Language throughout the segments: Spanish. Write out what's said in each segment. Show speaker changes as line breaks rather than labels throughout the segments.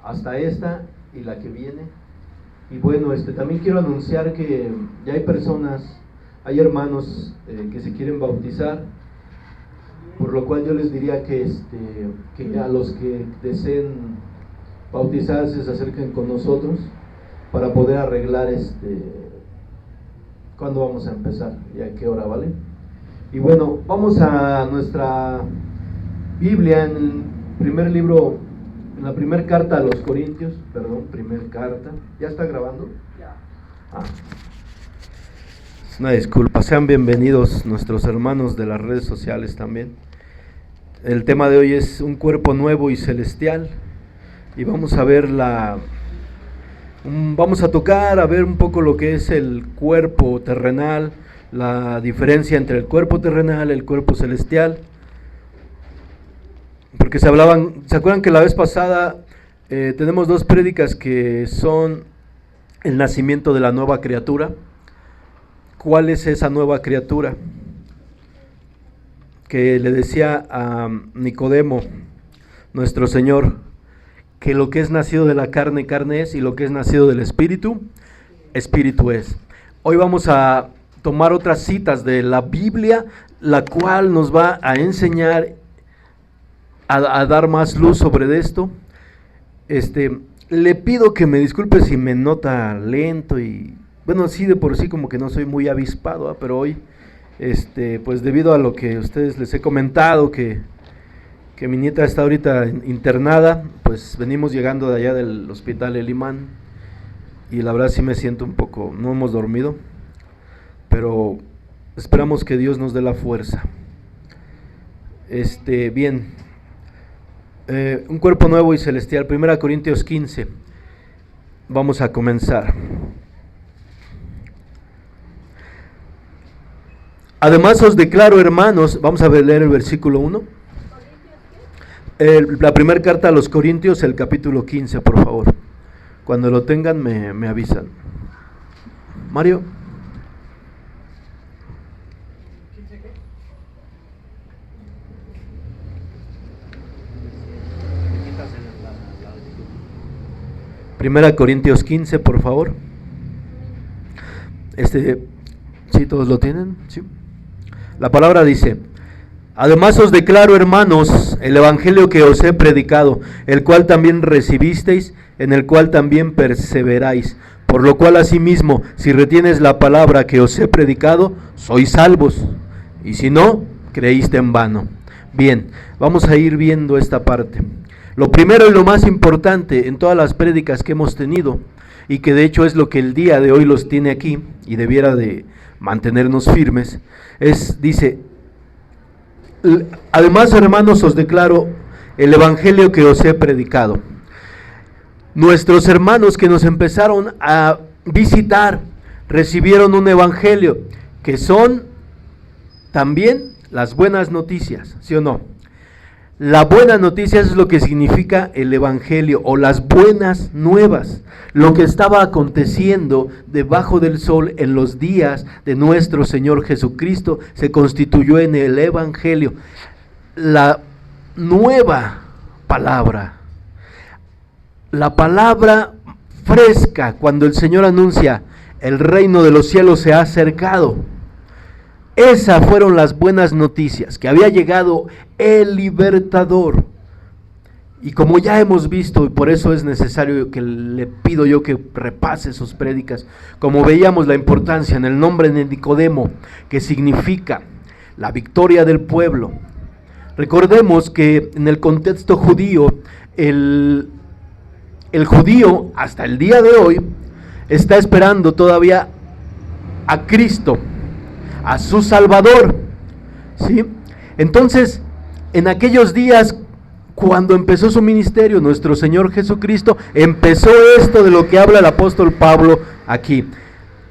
hasta esta y la que viene. Y bueno, también quiero anunciar que ya hay personas, hay hermanos que se quieren bautizar, por lo cual yo les diría que a los que deseen bautizarse se acerquen con nosotros para poder arreglar cuándo vamos a empezar y a qué hora, ¿vale? Y bueno, vamos a nuestra Biblia en el primer libro, en la primera carta a los Corintios, primera carta. ¿Ya está grabando? Ya. Una disculpa, sean bienvenidos nuestros hermanos de las redes sociales también. El tema de hoy es un cuerpo nuevo y celestial, y vamos a ver vamos a tocar, a ver un poco lo que es el cuerpo terrenal, la diferencia entre el cuerpo terrenal y el cuerpo celestial. Porque ¿se acuerdan que la vez pasada tenemos dos prédicas que son el nacimiento de la nueva criatura? ¿Cuál es esa nueva criatura? Que le decía a Nicodemo, nuestro Señor, que lo que es nacido de la carne, carne es, y lo que es nacido del Espíritu, Espíritu es. Hoy vamos a tomar otras citas de la Biblia, la cual nos va a enseñar a dar más luz sobre esto. Le pido que me disculpe si me nota lento y, bueno, sí, de por sí como que no soy muy avispado, pero hoy, pues debido a lo que a ustedes les he comentado, que mi nieta está ahorita internada, pues venimos llegando de allá del hospital El Imán, y la verdad sí me siento un poco, no hemos dormido, pero esperamos que Dios nos dé la fuerza. Bien. Un cuerpo nuevo y celestial, 1 Corintios 15, vamos a comenzar. Además os declaro, hermanos, vamos a leer el versículo 1, la primera carta a los Corintios, el capítulo 15, por favor. Cuando lo tengan me avisan. Mario. Primera Corintios 15, por favor. ¿Sí todos lo tienen? Sí. La palabra dice: además os declaro, hermanos, el evangelio que os he predicado, el cual también recibisteis, en el cual también perseveráis, por lo cual asimismo, si retienes la palabra que os he predicado, sois salvos, y si no, creíste en vano. Bien, vamos a ir viendo esta parte. Lo primero y lo más importante en todas las prédicas que hemos tenido, y que de hecho es lo que el día de hoy los tiene aquí, y debiera de mantenernos firmes, dice: además, hermanos, os declaro el evangelio que os he predicado. Nuestros hermanos que nos empezaron a visitar recibieron un evangelio, que son también las buenas noticias, ¿sí o no? La buena noticia es lo que significa el evangelio, o las buenas nuevas, lo que estaba aconteciendo debajo del sol en los días de nuestro Señor Jesucristo se constituyó en el evangelio, la nueva palabra, la palabra fresca, cuando el Señor anuncia: el reino de los cielos se ha acercado. Esas fueron las buenas noticias, que había llegado el libertador. Y como ya hemos visto, y por eso es necesario que le pido yo que repase sus prédicas, como veíamos la importancia en el nombre de Nicodemo, que significa la victoria del pueblo. Recordemos que en el contexto judío, el judío hasta el día de hoy está esperando todavía a Cristo, a su Salvador, ¿sí? Entonces, en aquellos días, cuando empezó su ministerio, nuestro Señor Jesucristo, empezó esto de lo que habla el apóstol Pablo aquí: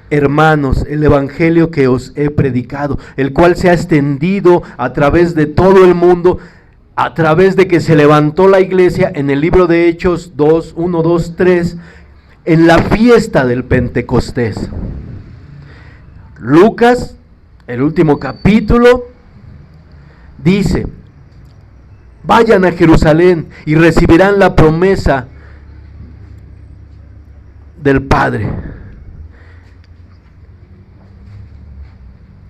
hermanos, el evangelio que os he predicado, el cual se ha extendido a través de todo el mundo, a través de que se levantó la iglesia en el libro de Hechos 1, 2, 3, en la fiesta del Pentecostés. Lucas, el último capítulo, dice: vayan a Jerusalén y recibirán la promesa del Padre.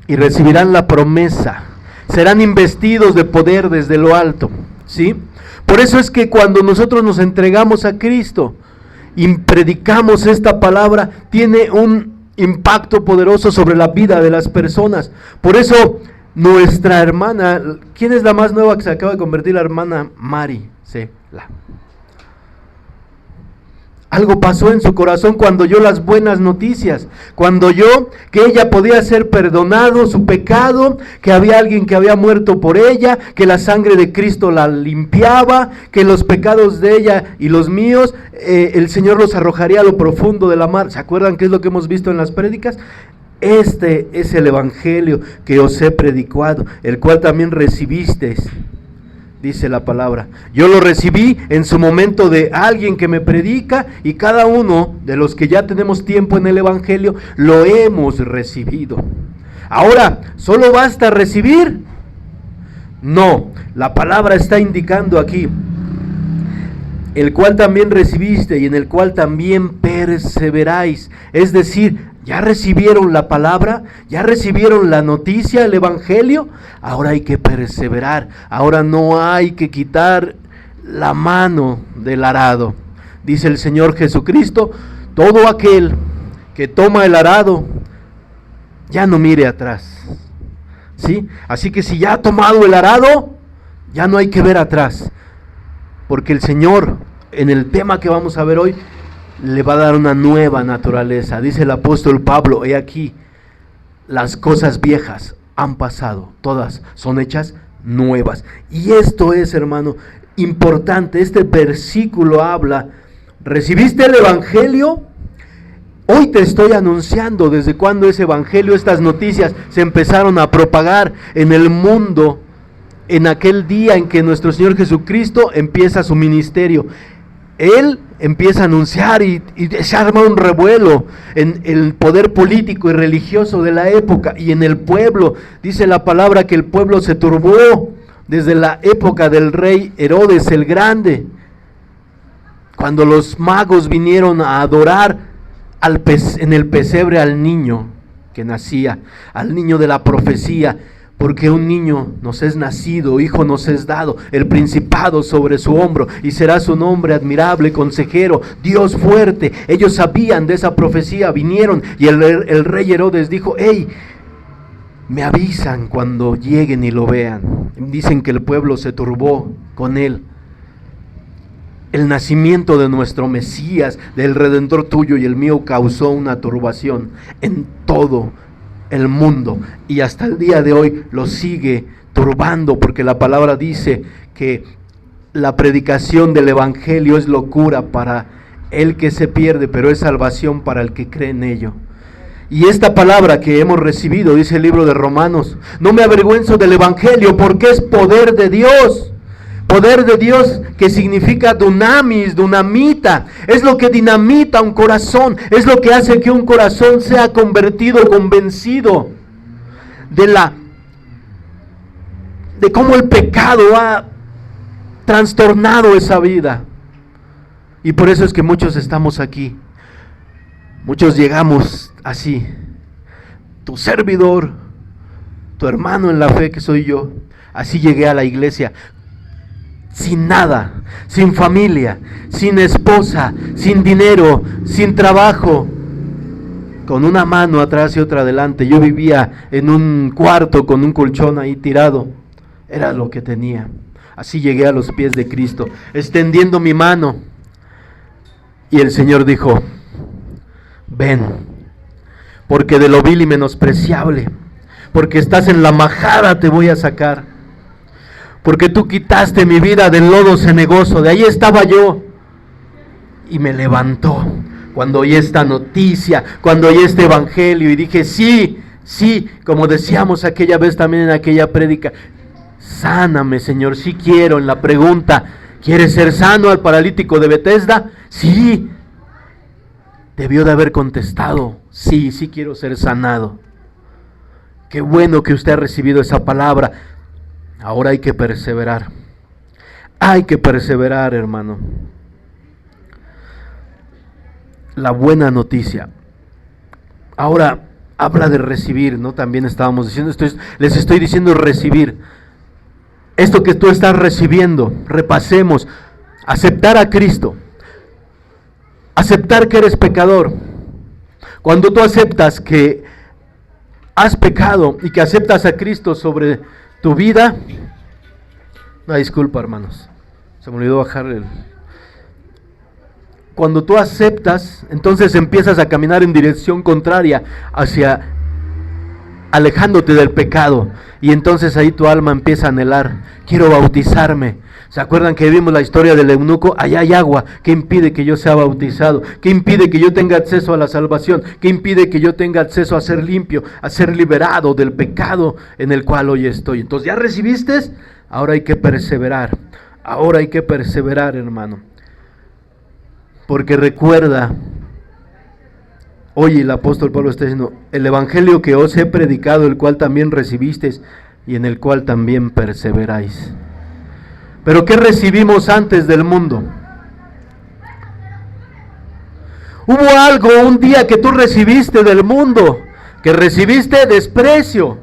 Y recibirán la promesa, serán investidos de poder desde lo alto, ¿sí? Por eso es que cuando nosotros nos entregamos a Cristo y predicamos esta palabra, tiene un impacto poderoso sobre la vida de las personas. Por eso nuestra hermana, ¿quién es la más nueva que se acaba de convertir? La hermana Mari, sí, algo pasó en su corazón cuando oyó las buenas noticias, cuando oyó que ella podía ser perdonado su pecado, que había alguien que había muerto por ella, que la sangre de Cristo la limpiaba, que los pecados de ella y los míos, el Señor los arrojaría a lo profundo de la mar. ¿Se acuerdan qué es lo que hemos visto en las prédicas? Este es el evangelio que os he predicado, el cual también recibisteis. Dice la palabra, yo lo recibí en su momento de alguien que me predica, y cada uno de los que ya tenemos tiempo en el evangelio lo hemos recibido. Ahora, ¿solo basta recibir? No, la palabra está indicando aquí, el cual también recibiste y en el cual también perseveráis. Es decir, ¿ya recibieron la palabra? ¿Ya recibieron la noticia, el evangelio? Ahora hay que perseverar. Ahora no hay que quitar la mano del arado. Dice el Señor Jesucristo, todo aquel que toma el arado, ya no mire atrás. ¿Sí? Así que si ya ha tomado el arado, ya no hay que ver atrás. Porque el Señor, en el tema que vamos a ver hoy, le va a dar una nueva naturaleza. Dice el apóstol Pablo, he aquí, las cosas viejas han pasado, todas son hechas nuevas. Y esto es, hermano, importante. Este versículo habla, ¿recibiste el evangelio? Hoy te estoy anunciando desde cuando ese evangelio, estas noticias se empezaron a propagar en el mundo, en aquel día en que nuestro Señor Jesucristo empieza su ministerio. Él empieza a anunciar y se arma un revuelo en el poder político y religioso de la época y en el pueblo. Dice la palabra que el pueblo se turbó desde la época del rey Herodes el Grande, cuando los magos vinieron a adorar en el pesebre al niño que nacía, al niño de la profecía. Porque un niño nos es nacido, hijo nos es dado, el principado sobre su hombro, y será su nombre admirable, consejero, Dios fuerte. Ellos sabían de esa profecía, vinieron, y el rey Herodes dijo, hey, me avisan cuando lleguen y lo vean. Dicen que el pueblo se turbó con él. El nacimiento de nuestro Mesías, del Redentor tuyo y el mío, causó una turbación en todo el mundo, y hasta el día de hoy lo sigue turbando, porque la palabra dice que la predicación del evangelio es locura para el que se pierde, pero es salvación para el que cree en ello. Y esta palabra que hemos recibido, dice el libro de Romanos, no me avergüenzo del evangelio, porque es poder de Dios. Poder de Dios, que significa dunamis, dunamita, es lo que dinamita un corazón, es lo que hace que un corazón sea convertido, convencido de cómo el pecado ha trastornado esa vida. Y por eso es que muchos estamos aquí, muchos llegamos así, tu servidor, tu hermano en la fe que soy yo, así llegué a la iglesia, sin nada, sin familia, sin esposa, sin dinero, sin trabajo, con una mano atrás y otra adelante. Yo vivía en un cuarto con un colchón ahí tirado, era lo que tenía. Así llegué a los pies de Cristo, extendiendo mi mano, y el Señor dijo, ven, porque de lo vil y menospreciable, porque estás en la majada, te voy a sacar. Porque tú quitaste mi vida del lodo cenagoso, de ahí estaba yo, y me levantó cuando oí esta noticia, cuando oí este evangelio, y dije, sí, como decíamos aquella vez también en aquella prédica, sáname, Señor, sí quiero. En la pregunta, ¿quieres ser sano al paralítico de Betesda? Sí, debió de haber contestado, sí quiero ser sanado. Qué bueno que usted ha recibido esa palabra. Ahora hay que perseverar. Hay que perseverar, hermano. la buena noticia. Ahora habla de recibir, ¿no? También estábamos diciendo, les estoy diciendo recibir. Esto que tú estás recibiendo, repasemos, aceptar a Cristo, aceptar que eres pecador. Cuando tú aceptas que has pecado y que aceptas a Cristo sobre tu vida, disculpa hermanos, se me olvidó bajar el... Cuando tú aceptas, entonces empiezas a caminar en dirección contraria, hacia alejándote del pecado, y entonces ahí tu alma empieza a anhelar, quiero bautizarme. ¿Se acuerdan que vimos la historia del eunuco? Allá hay agua, ¿qué impide que yo sea bautizado? ¿Qué impide que yo tenga acceso a la salvación? ¿Qué impide que yo tenga acceso a ser limpio, a ser liberado del pecado en el cual hoy estoy? Entonces, ¿ya recibiste? Ahora hay que perseverar, ahora hay que perseverar, hermano. Porque recuerda, hoy el apóstol Pablo está diciendo, el evangelio que os he predicado, el cual también recibisteis y en el cual también perseveráis. Pero ¿qué recibimos antes del mundo? Hubo algo un día que tú recibiste del mundo, que recibiste desprecio,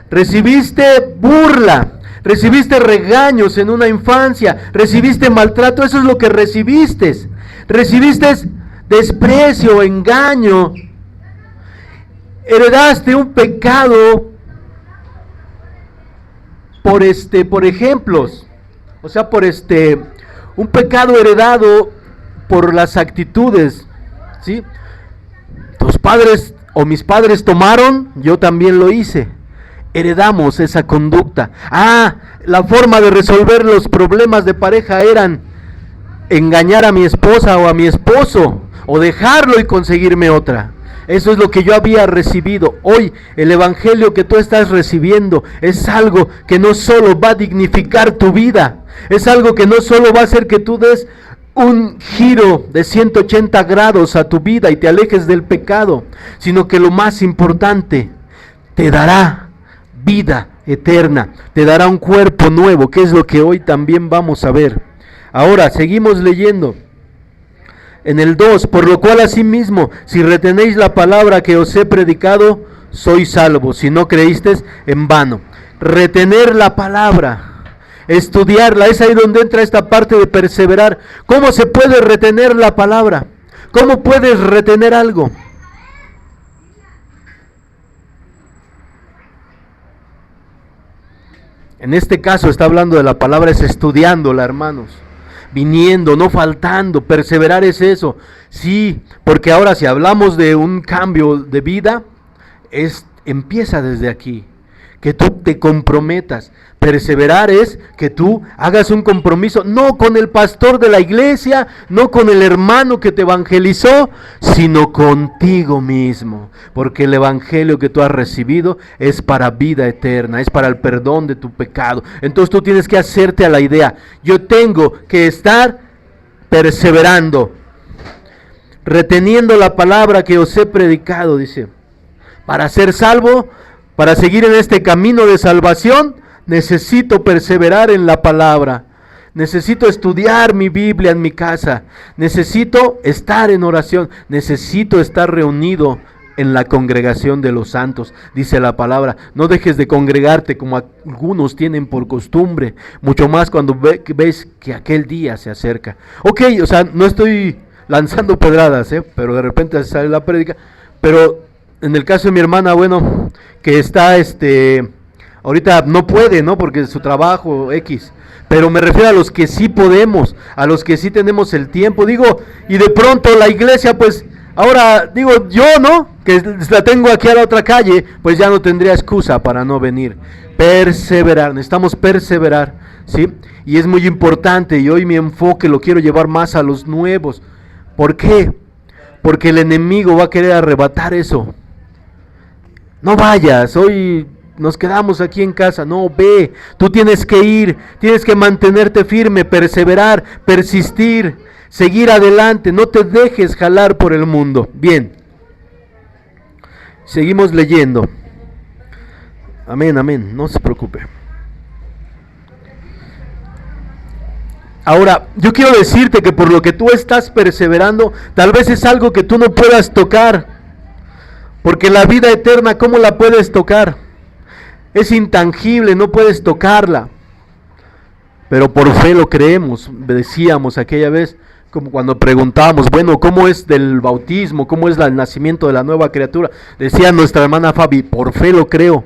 recibiste burla, recibiste regaños en una infancia, recibiste maltrato, eso es lo que recibiste. Recibiste desprecio, engaño, heredaste un pecado por ejemplos, o sea, un pecado heredado por las actitudes, ¿sí? Tus padres o mis padres tomaron, yo también lo hice. Heredamos esa conducta. La forma de resolver los problemas de pareja eran engañar a mi esposa o a mi esposo, o dejarlo y conseguirme otra. Eso es lo que yo había recibido. Hoy el evangelio que tú estás recibiendo es algo que no solo va a dignificar tu vida, es algo que no solo va a hacer que tú des un giro de 180 grados a tu vida y te alejes del pecado, sino que lo más importante, te dará vida eterna, te dará un cuerpo nuevo, que es lo que hoy también vamos a ver. Ahora, seguimos leyendo. En el 2, por lo cual asimismo, si retenéis la palabra que os he predicado, sois salvos. Si no creísteis, en vano. Retener la palabra, estudiarla, es ahí donde entra esta parte de perseverar. ¿Cómo se puede retener la palabra? ¿Cómo puedes retener algo? En este caso está hablando de la palabra, es estudiándola, hermanos. Viniendo, no faltando, perseverar es eso. Sí, porque ahora si hablamos de un cambio de vida, empieza desde aquí. Que tú te comprometas. Perseverar es que tú hagas un compromiso, no con el pastor de la iglesia, no con el hermano que te evangelizó, sino contigo mismo. Porque el evangelio que tú has recibido es para vida eterna, es para el perdón de tu pecado. Entonces tú tienes que hacerte a la idea, yo tengo que estar perseverando, reteniendo la palabra que os he predicado, dice, para ser salvo, para seguir en este camino de salvación, necesito perseverar en la palabra. Necesito estudiar mi Biblia en mi casa. Necesito estar en oración. Necesito estar reunido en la congregación de los santos. Dice la palabra, no dejes de congregarte como algunos tienen por costumbre. Mucho más cuando ves que aquel día se acerca. Ok, o sea, no estoy lanzando pedradas, pero de repente sale la prédica. Pero en el caso de mi hermana, bueno, que está ahorita no puede, ¿no? Porque su trabajo X, pero me refiero a los que sí podemos, a los que sí tenemos el tiempo, digo, y de pronto la iglesia, pues, ahora, digo, yo, ¿no? Que la tengo aquí a la otra calle, pues ya no tendría excusa para no venir. Perseverar, necesitamos perseverar, ¿sí? Y es muy importante, y hoy mi enfoque lo quiero llevar más a los nuevos. ¿Por qué? Porque el enemigo va a querer arrebatar eso. No vayas, hoy nos quedamos aquí en casa, no, ve, tú tienes que ir, tienes que mantenerte firme, perseverar, persistir, seguir adelante, no te dejes jalar por el mundo. Bien, seguimos leyendo. Amén, amén, no se preocupe. Ahora, yo quiero decirte que por lo que tú estás perseverando, tal vez es algo que tú no puedas tocar, porque la vida eterna, ¿cómo la puedes tocar? Es intangible, no puedes tocarla, pero por fe lo creemos. Decíamos aquella vez, como cuando preguntábamos, bueno, ¿cómo es del bautismo? ¿Cómo es el nacimiento de la nueva criatura? Decía nuestra hermana Fabi, por fe lo creo,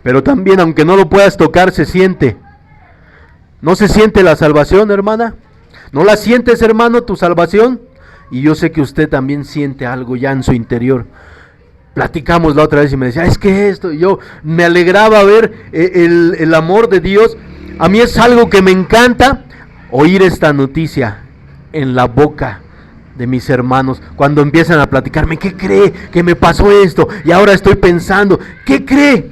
pero también aunque no lo puedas tocar, se siente. ¿No se siente la salvación, hermana? ¿No la sientes, hermano, tu salvación? Y yo sé que usted también siente algo ya en su interior. Platicamos la otra vez y me decía, es que esto, yo me alegraba ver el amor de Dios. A mí es algo que me encanta oír esta noticia en la boca de mis hermanos, cuando empiezan a platicarme, ¿qué cree? Que me pasó esto, y ahora estoy pensando, ¿qué cree?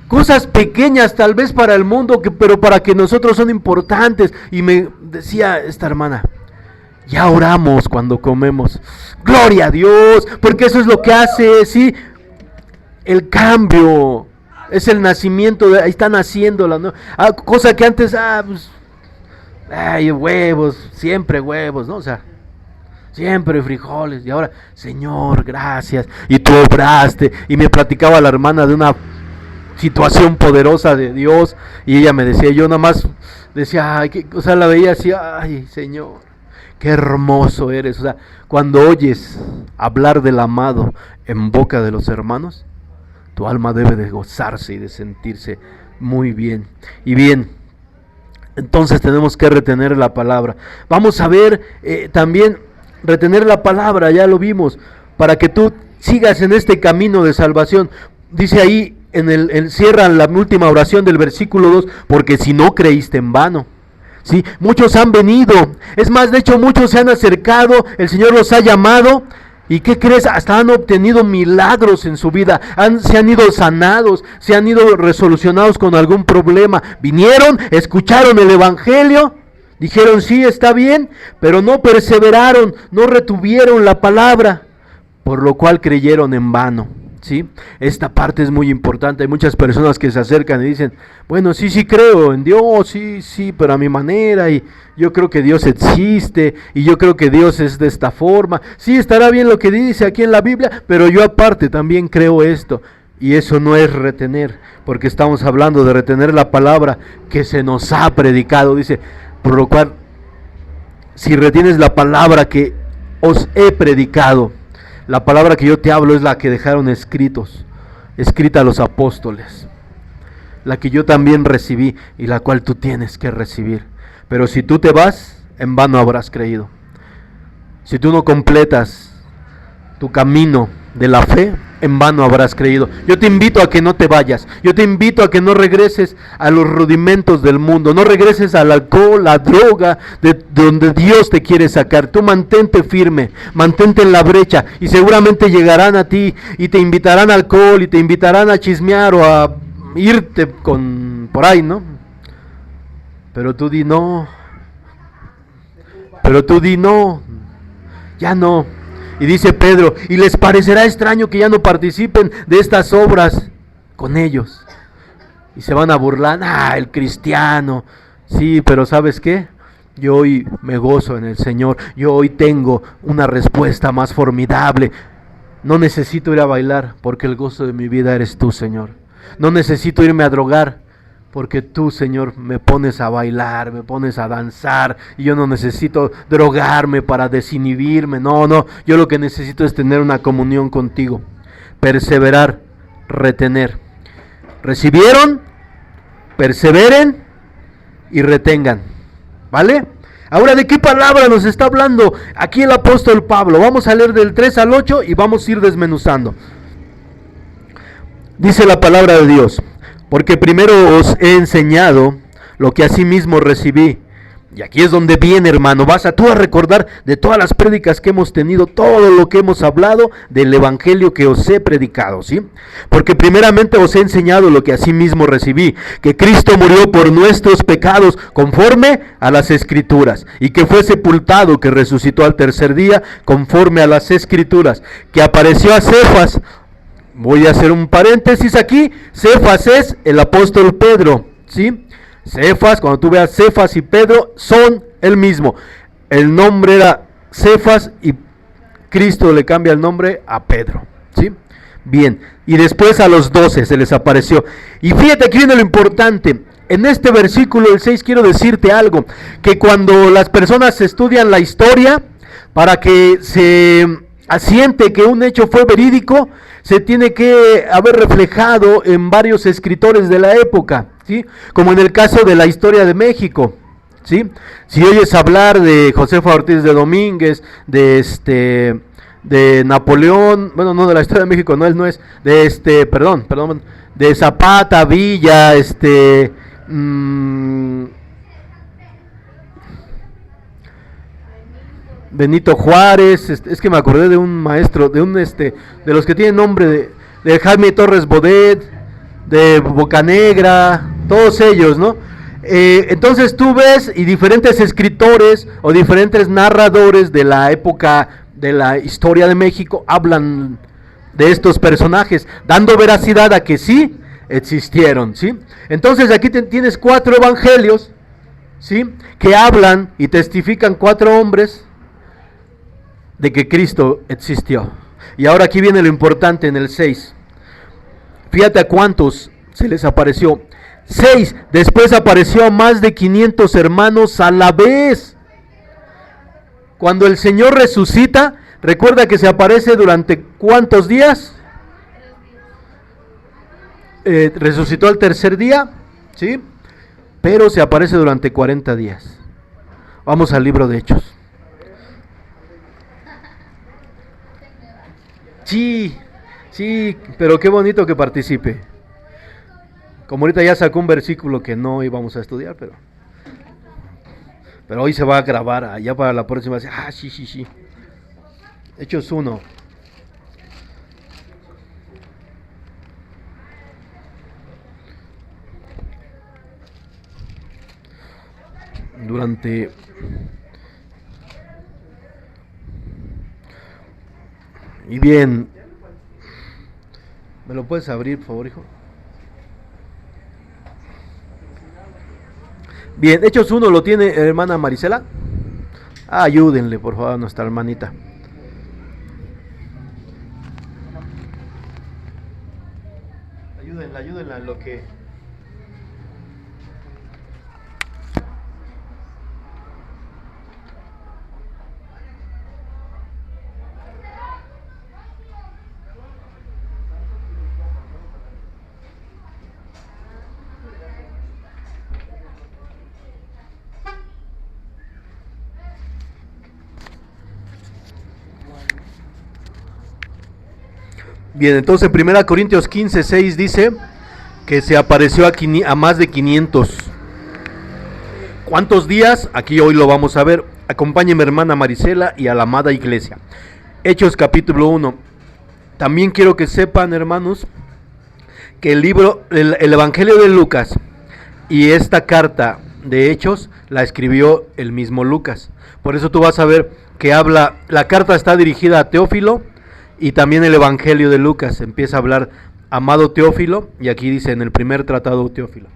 Cosas pequeñas tal vez para el mundo, pero para que nosotros son importantes. Y me decía esta hermana, ya oramos cuando comemos, gloria a Dios, porque eso es lo que hace, ¿sí? El cambio, es el nacimiento, ahí está naciendo la cosa que antes, pues, ay, huevos, siempre huevos, ¿no? O sea, siempre frijoles, y ahora, Señor, gracias, y tú obraste, y me platicaba la hermana de una situación poderosa de Dios, y ella me decía, yo nada más decía, ay, o sea, la veía así, ay, Señor, qué hermoso eres. O sea, cuando oyes hablar del amado en boca de los hermanos, tu alma debe de gozarse y de sentirse muy bien. Y bien, entonces tenemos que retener la palabra. Vamos a ver también retener la palabra, ya lo vimos, para que tú sigas en este camino de salvación. Dice ahí, cierra la última oración del versículo 2, porque si no creíste en vano. ¿Sí? Muchos han venido, es más, de hecho muchos se han acercado, el Señor los ha llamado, y ¿qué crees? Hasta han obtenido milagros en su vida, se han ido sanados, se han ido resolucionados con algún problema, vinieron, escucharon el Evangelio, dijeron sí, está bien, pero no perseveraron, no retuvieron la palabra, por lo cual creyeron en vano. ¿Sí? Esta parte es muy importante. Hay muchas personas que se acercan y dicen, bueno, sí creo en Dios, sí, pero a mi manera, y yo creo que Dios existe, y yo creo que Dios es de esta forma, sí, estará bien lo que dice aquí en la Biblia, pero yo aparte también creo esto. Y eso no es retener, porque estamos hablando de retener la palabra que se nos ha predicado. Dice, por lo cual, si retienes la palabra que os he predicado, la palabra que yo te hablo es la que dejaron escrita los apóstoles, la que yo también recibí y la cual tú tienes que recibir. Pero si tú te vas, en vano habrás creído. Si tú no completas tu camino de la fe, en vano habrás creído. Yo te invito a que no te vayas, yo te invito a que no regreses a los rudimentos del mundo, no regreses al alcohol, la droga, de donde Dios te quiere sacar. Tú mantente firme, mantente en la brecha, y seguramente llegarán a ti y te invitarán al alcohol y te invitarán a chismear o a irte por ahí, ¿no? Pero tú di no, ya no. Y dice Pedro, y les parecerá extraño que ya no participen de estas obras con ellos. Y se van a burlar, el cristiano. Sí, pero ¿sabes qué? Yo hoy me gozo en el Señor. Yo hoy tengo una respuesta más formidable. No necesito ir a bailar, porque el gozo de mi vida eres tú, Señor. No necesito irme a drogar, porque tú, Señor, me pones a bailar, me pones a danzar, y yo no necesito drogarme para desinhibirme. No, yo lo que necesito es tener una comunión contigo, perseverar, retener. ¿Recibieron? Perseveren y retengan, ¿vale? Ahora, ¿de qué palabra nos está hablando aquí el apóstol Pablo? Vamos a leer del 3 al 8 y vamos a ir desmenuzando. Dice la palabra de Dios: porque primero os he enseñado lo que asimismo recibí. Y aquí es donde viene, hermano, vas a tú a recordar de todas las prédicas que hemos tenido, todo lo que hemos hablado del evangelio que os he predicado, ¿sí? Porque primeramente os he enseñado lo que asimismo recibí, que Cristo murió por nuestros pecados conforme a las Escrituras, y que fue sepultado, que resucitó al tercer día conforme a las Escrituras, que apareció a Cefas. Voy a hacer un paréntesis aquí. Cefas es el apóstol Pedro, ¿sí? Cefas, cuando tú veas Cefas y Pedro, son él mismo. El nombre era Cefas y Cristo le cambia el nombre a Pedro, ¿sí? Bien, y después a los 12 se les apareció. Y fíjate, aquí viene lo importante. En este versículo, el 6, quiero decirte algo, que cuando las personas estudian la historia, para que se asiente que un hecho fue verídico, se tiene que haber reflejado en varios escritores de la época, ¿sí? Como en el caso de la historia de México, ¿sí? Si oyes hablar de Josefa Ortiz de Domínguez, de Napoleón, bueno, no, de la historia de México, no, él no es, perdón, de Zapata, Villa, Benito Juárez, es que me acordé de un maestro, de los que tienen nombre de Jaime Torres Bodet, de Bocanegra, todos ellos, ¿no? Entonces tú ves y diferentes escritores o diferentes narradores de la época de la historia de México hablan de estos personajes, dando veracidad a que sí existieron, ¿sí? Entonces aquí tienes 4 evangelios, ¿sí? Que hablan y testifican 4 hombres de que Cristo existió. Y ahora aquí viene lo importante en el 6. Fíjate a cuántos se les apareció. 6. Después apareció a más de 500 hermanos a la vez. Cuando el Señor resucita, recuerda que se aparece durante ¿cuántos días? Resucitó al tercer día, ¿sí? Pero se aparece durante 40 días. Vamos al libro de Hechos. Sí, sí, pero qué bonito que participe. Como ahorita ya sacó un versículo que no íbamos a estudiar, pero hoy se va a grabar, allá para la próxima. Sí. Hechos 1. Y bien, ¿me lo puedes abrir, por favor, hijo? Bien, Hechos 1 lo tiene hermana Marisela. Ayúdenle, por favor, a nuestra hermanita. Ayúdenla en lo que... Bien, entonces en 1 Corintios 15:6 dice que se apareció a más de 500. ¿Cuántos días? Aquí hoy lo vamos a ver. Acompáñeme, hermana Marisela, y a la amada iglesia. Hechos capítulo 1. También quiero que sepan, hermanos, que el Evangelio de Lucas y esta carta de Hechos la escribió el mismo Lucas. Por eso tú vas a ver que la carta está dirigida a Teófilo, y también el Evangelio de Lucas empieza a hablar, amado Teófilo, y aquí dice en el primer tratado, Teófilo.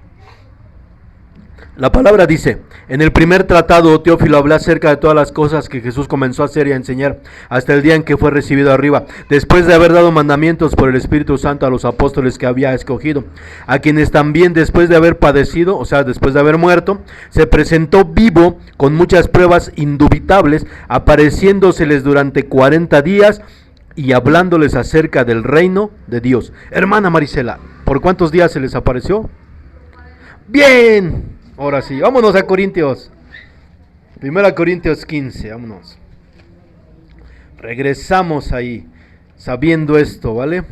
La palabra dice, en el primer tratado, Teófilo, hablé acerca de todas las cosas que Jesús comenzó a hacer y a enseñar hasta el día en que fue recibido arriba, después de haber dado mandamientos por el Espíritu Santo a los apóstoles que había escogido, a quienes también después de haber padecido, o sea, después de haber muerto, se presentó vivo con muchas pruebas indubitables, apareciéndoseles durante 40 días y hablándoles acerca del reino de Dios. Hermana Marisela, ¿por cuántos días se les apareció? Bien, ahora sí, vámonos a Corintios. 1 Corintios 15, vámonos. Regresamos ahí, sabiendo esto, ¿vale?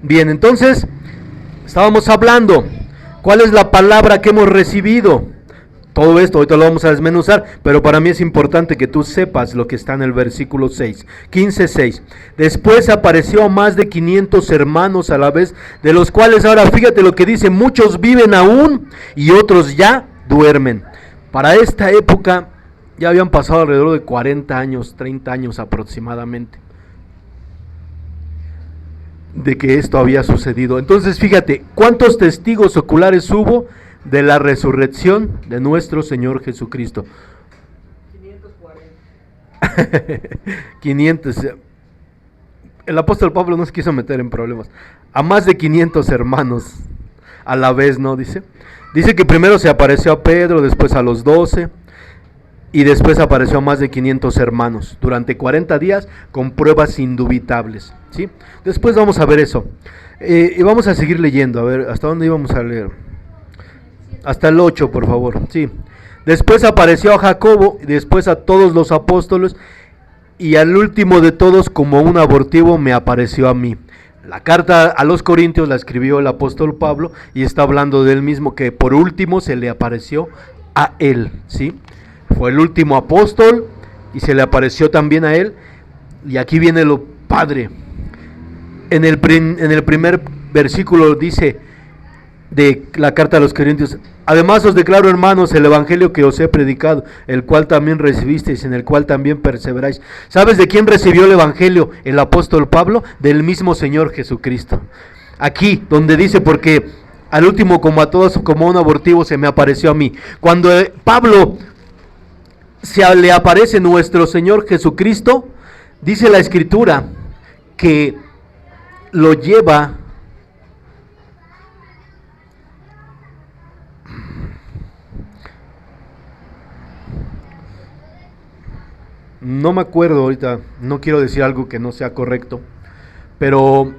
Bien, entonces, estábamos hablando, ¿cuál es la palabra que hemos recibido? Todo esto, ahorita lo vamos a desmenuzar, pero para mí es importante que tú sepas lo que está en el versículo 6, 15:6. Después apareció a más de 500 hermanos a la vez, de los cuales ahora fíjate lo que dice, muchos viven aún y otros ya duermen. Para esta época ya habían pasado alrededor de 40 años, 30 años aproximadamente, de que esto había sucedido. Entonces fíjate, ¿cuántos testigos oculares hubo de la resurrección de nuestro Señor Jesucristo. 500. El apóstol Pablo no se quiso meter en problemas. A más de 500 hermanos a la vez, ¿no? Dice que primero se apareció a Pedro, después a los 12 y después apareció a más de 500 hermanos durante 40 días con pruebas indubitables, ¿sí? Después vamos a ver eso. Y vamos a seguir leyendo, a ver, ¿hasta dónde íbamos a leer? Hasta el 8, por favor, sí. Después apareció a Jacobo, y después a todos los apóstoles, y al último de todos, como un abortivo, me apareció a mí. La carta a los Corintios la escribió el apóstol Pablo, y está hablando de él mismo, que por último se le apareció a él, ¿sí? Fue el último apóstol, y se le apareció también a él, y aquí viene lo padre. En el primer versículo dice de la carta a los Corintios: además os declaro, hermanos, el evangelio que os he predicado, el cual también recibisteis, en el cual también perseveráis. ¿Sabes de quién recibió el evangelio el apóstol Pablo? Del mismo Señor Jesucristo. Aquí donde dice, porque al último, como a todos, como un abortivo, se me apareció a mí. Cuando Pablo le aparece nuestro Señor Jesucristo, dice la Escritura que lo lleva no me acuerdo ahorita, no quiero decir algo que no sea correcto, pero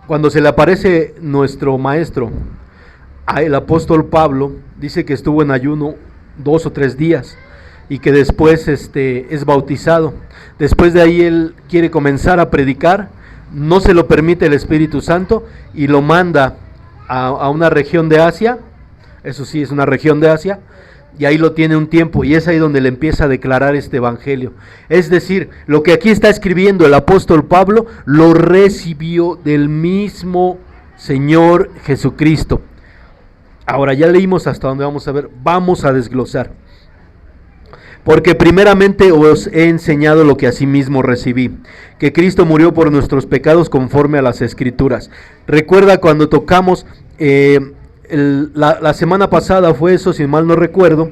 cuando se le aparece nuestro maestro, el apóstol Pablo, dice que estuvo en ayuno 2 o 3 días y que después es bautizado. Después de ahí él quiere comenzar a predicar, no se lo permite el Espíritu Santo y lo manda a una región de Asia. Eso sí, es una región de Asia, y ahí lo tiene un tiempo, y es ahí donde le empieza a declarar este evangelio. Es decir, lo que aquí está escribiendo el apóstol Pablo, lo recibió del mismo Señor Jesucristo. Ahora ya leímos hasta donde vamos a ver, vamos a desglosar. Porque primeramente os he enseñado lo que asimismo recibí, que Cristo murió por nuestros pecados conforme a las Escrituras. Recuerda cuando tocamos, la semana pasada fue eso, si mal no recuerdo,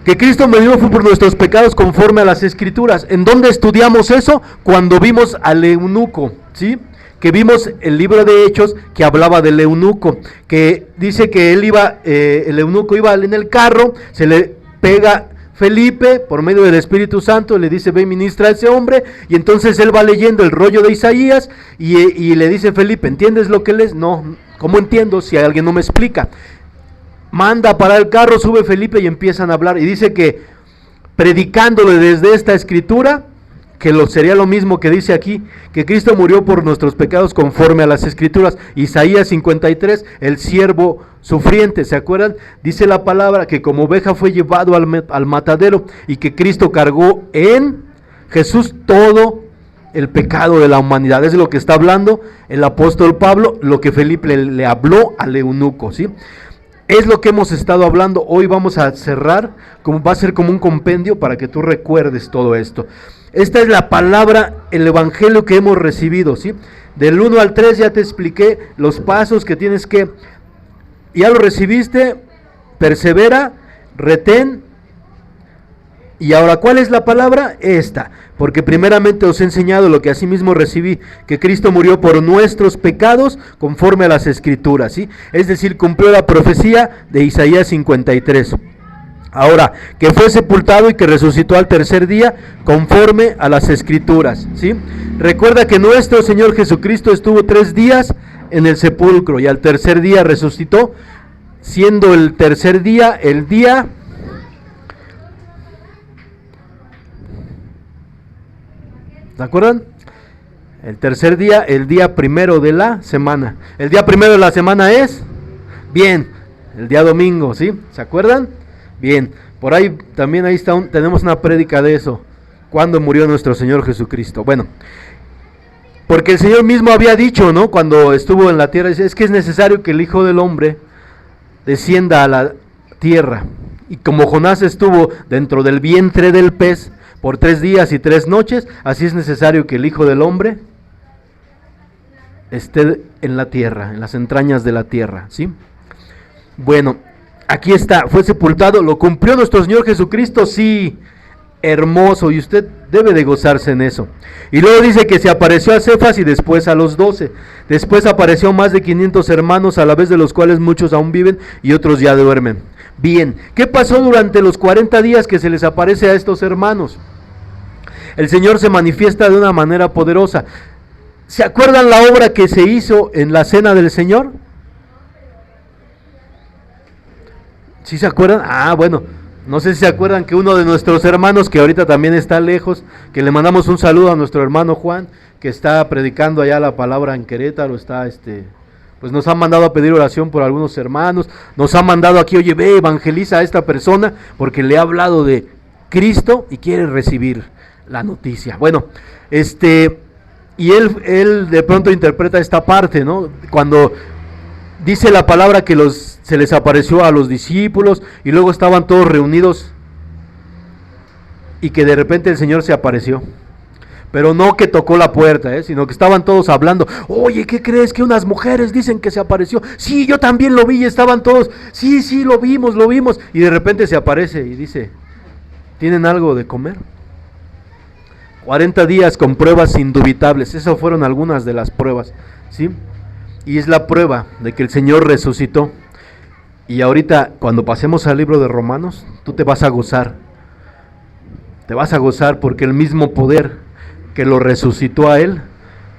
que Cristo murió por nuestros pecados conforme a las Escrituras. ¿En dónde estudiamos eso? Cuando vimos al eunuco, ¿sí? Que vimos el libro de Hechos que hablaba del eunuco, que dice que él el eunuco iba en el carro, se le pega Felipe por medio del Espíritu Santo, le dice: ve y ministra a ese hombre, y entonces él va leyendo el rollo de Isaías y le dice: Felipe, ¿entiendes lo que lees? No, ¿cómo entiendo si alguien no me explica? Manda a parar el carro, sube Felipe y empiezan a hablar, y dice que predicándole desde esta escritura, que sería lo mismo que dice aquí, que Cristo murió por nuestros pecados conforme a las Escrituras. Isaías 53, el siervo sufriente, ¿se acuerdan? Dice la palabra que como oveja fue llevado al matadero, y que Cristo cargó en Jesús todo el pecado de la humanidad. Es lo que está hablando el apóstol Pablo, lo que Felipe le habló al eunuco, ¿sí? Es lo que hemos estado hablando. Hoy vamos a cerrar, va a ser como un compendio para que tú recuerdes todo esto. Esta es la palabra, el evangelio que hemos recibido, ¿sí? Del 1 al 3 ya te expliqué los pasos que tienes que, ya lo recibiste, persevera, retén. Y ahora, ¿cuál es la palabra? Esta, porque primeramente os he enseñado lo que asimismo recibí, que Cristo murió por nuestros pecados conforme a las Escrituras, ¿sí? Es decir, cumplió la profecía de Isaías 53. Ahora, que fue sepultado y que resucitó al tercer día conforme a las Escrituras, ¿sí? Recuerda que nuestro Señor Jesucristo estuvo 3 días en el sepulcro y al tercer día resucitó, siendo el tercer día el día ¿se acuerdan? El tercer día, el día primero de la semana. El día primero de la semana es, bien, el día domingo, ¿sí? ¿Se acuerdan? Bien, por ahí también ahí está tenemos una prédica de eso, cuando murió nuestro Señor Jesucristo. Bueno, porque el Señor mismo había dicho, ¿no? Cuando estuvo en la tierra, dice: es que es necesario que el Hijo del Hombre descienda a la tierra. Y como Jonás estuvo dentro del vientre del pez por 3 días y 3 noches, así es necesario que el Hijo del Hombre esté en la tierra, en las entrañas de la tierra, ¿sí? Bueno, aquí está, fue sepultado, ¿lo cumplió nuestro Señor Jesucristo? Sí, hermoso, y usted debe de gozarse en eso. Y luego dice que se apareció a Cefas y después a los 12. Después apareció a más de 500 hermanos, a la vez de los cuales muchos aún viven y otros ya duermen. Bien, ¿qué pasó durante los 40 días que se les aparece a estos hermanos? El Señor se manifiesta de una manera poderosa. ¿Se acuerdan la obra que se hizo en la cena del Señor? ¿Sí se acuerdan? Bueno, no sé si se acuerdan que uno de nuestros hermanos, que ahorita también está lejos, que le mandamos un saludo a nuestro hermano Juan, que está predicando allá la palabra en Querétaro, pues nos han mandado a pedir oración por algunos hermanos, nos han mandado aquí, oye, ve, evangeliza a esta persona, porque le ha hablado de Cristo y quiere recibir la noticia. Bueno, y él de pronto interpreta esta parte, ¿no? Cuando dice la palabra que se les apareció a los discípulos y luego estaban todos reunidos y que de repente el Señor se apareció. Pero no que tocó la puerta, sino que estaban todos hablando. Oye, ¿qué crees? Que unas mujeres dicen que se apareció. Sí, yo también lo vi y estaban todos. Sí, lo vimos. Y de repente se aparece y dice, ¿tienen algo de comer? 40 días con pruebas indubitables. Esas fueron algunas de las pruebas, ¿sí? Y es la prueba de que el Señor resucitó. Y ahorita, cuando pasemos al libro de Romanos, tú te vas a gozar. Te vas a gozar porque el mismo poder que lo resucitó a Él,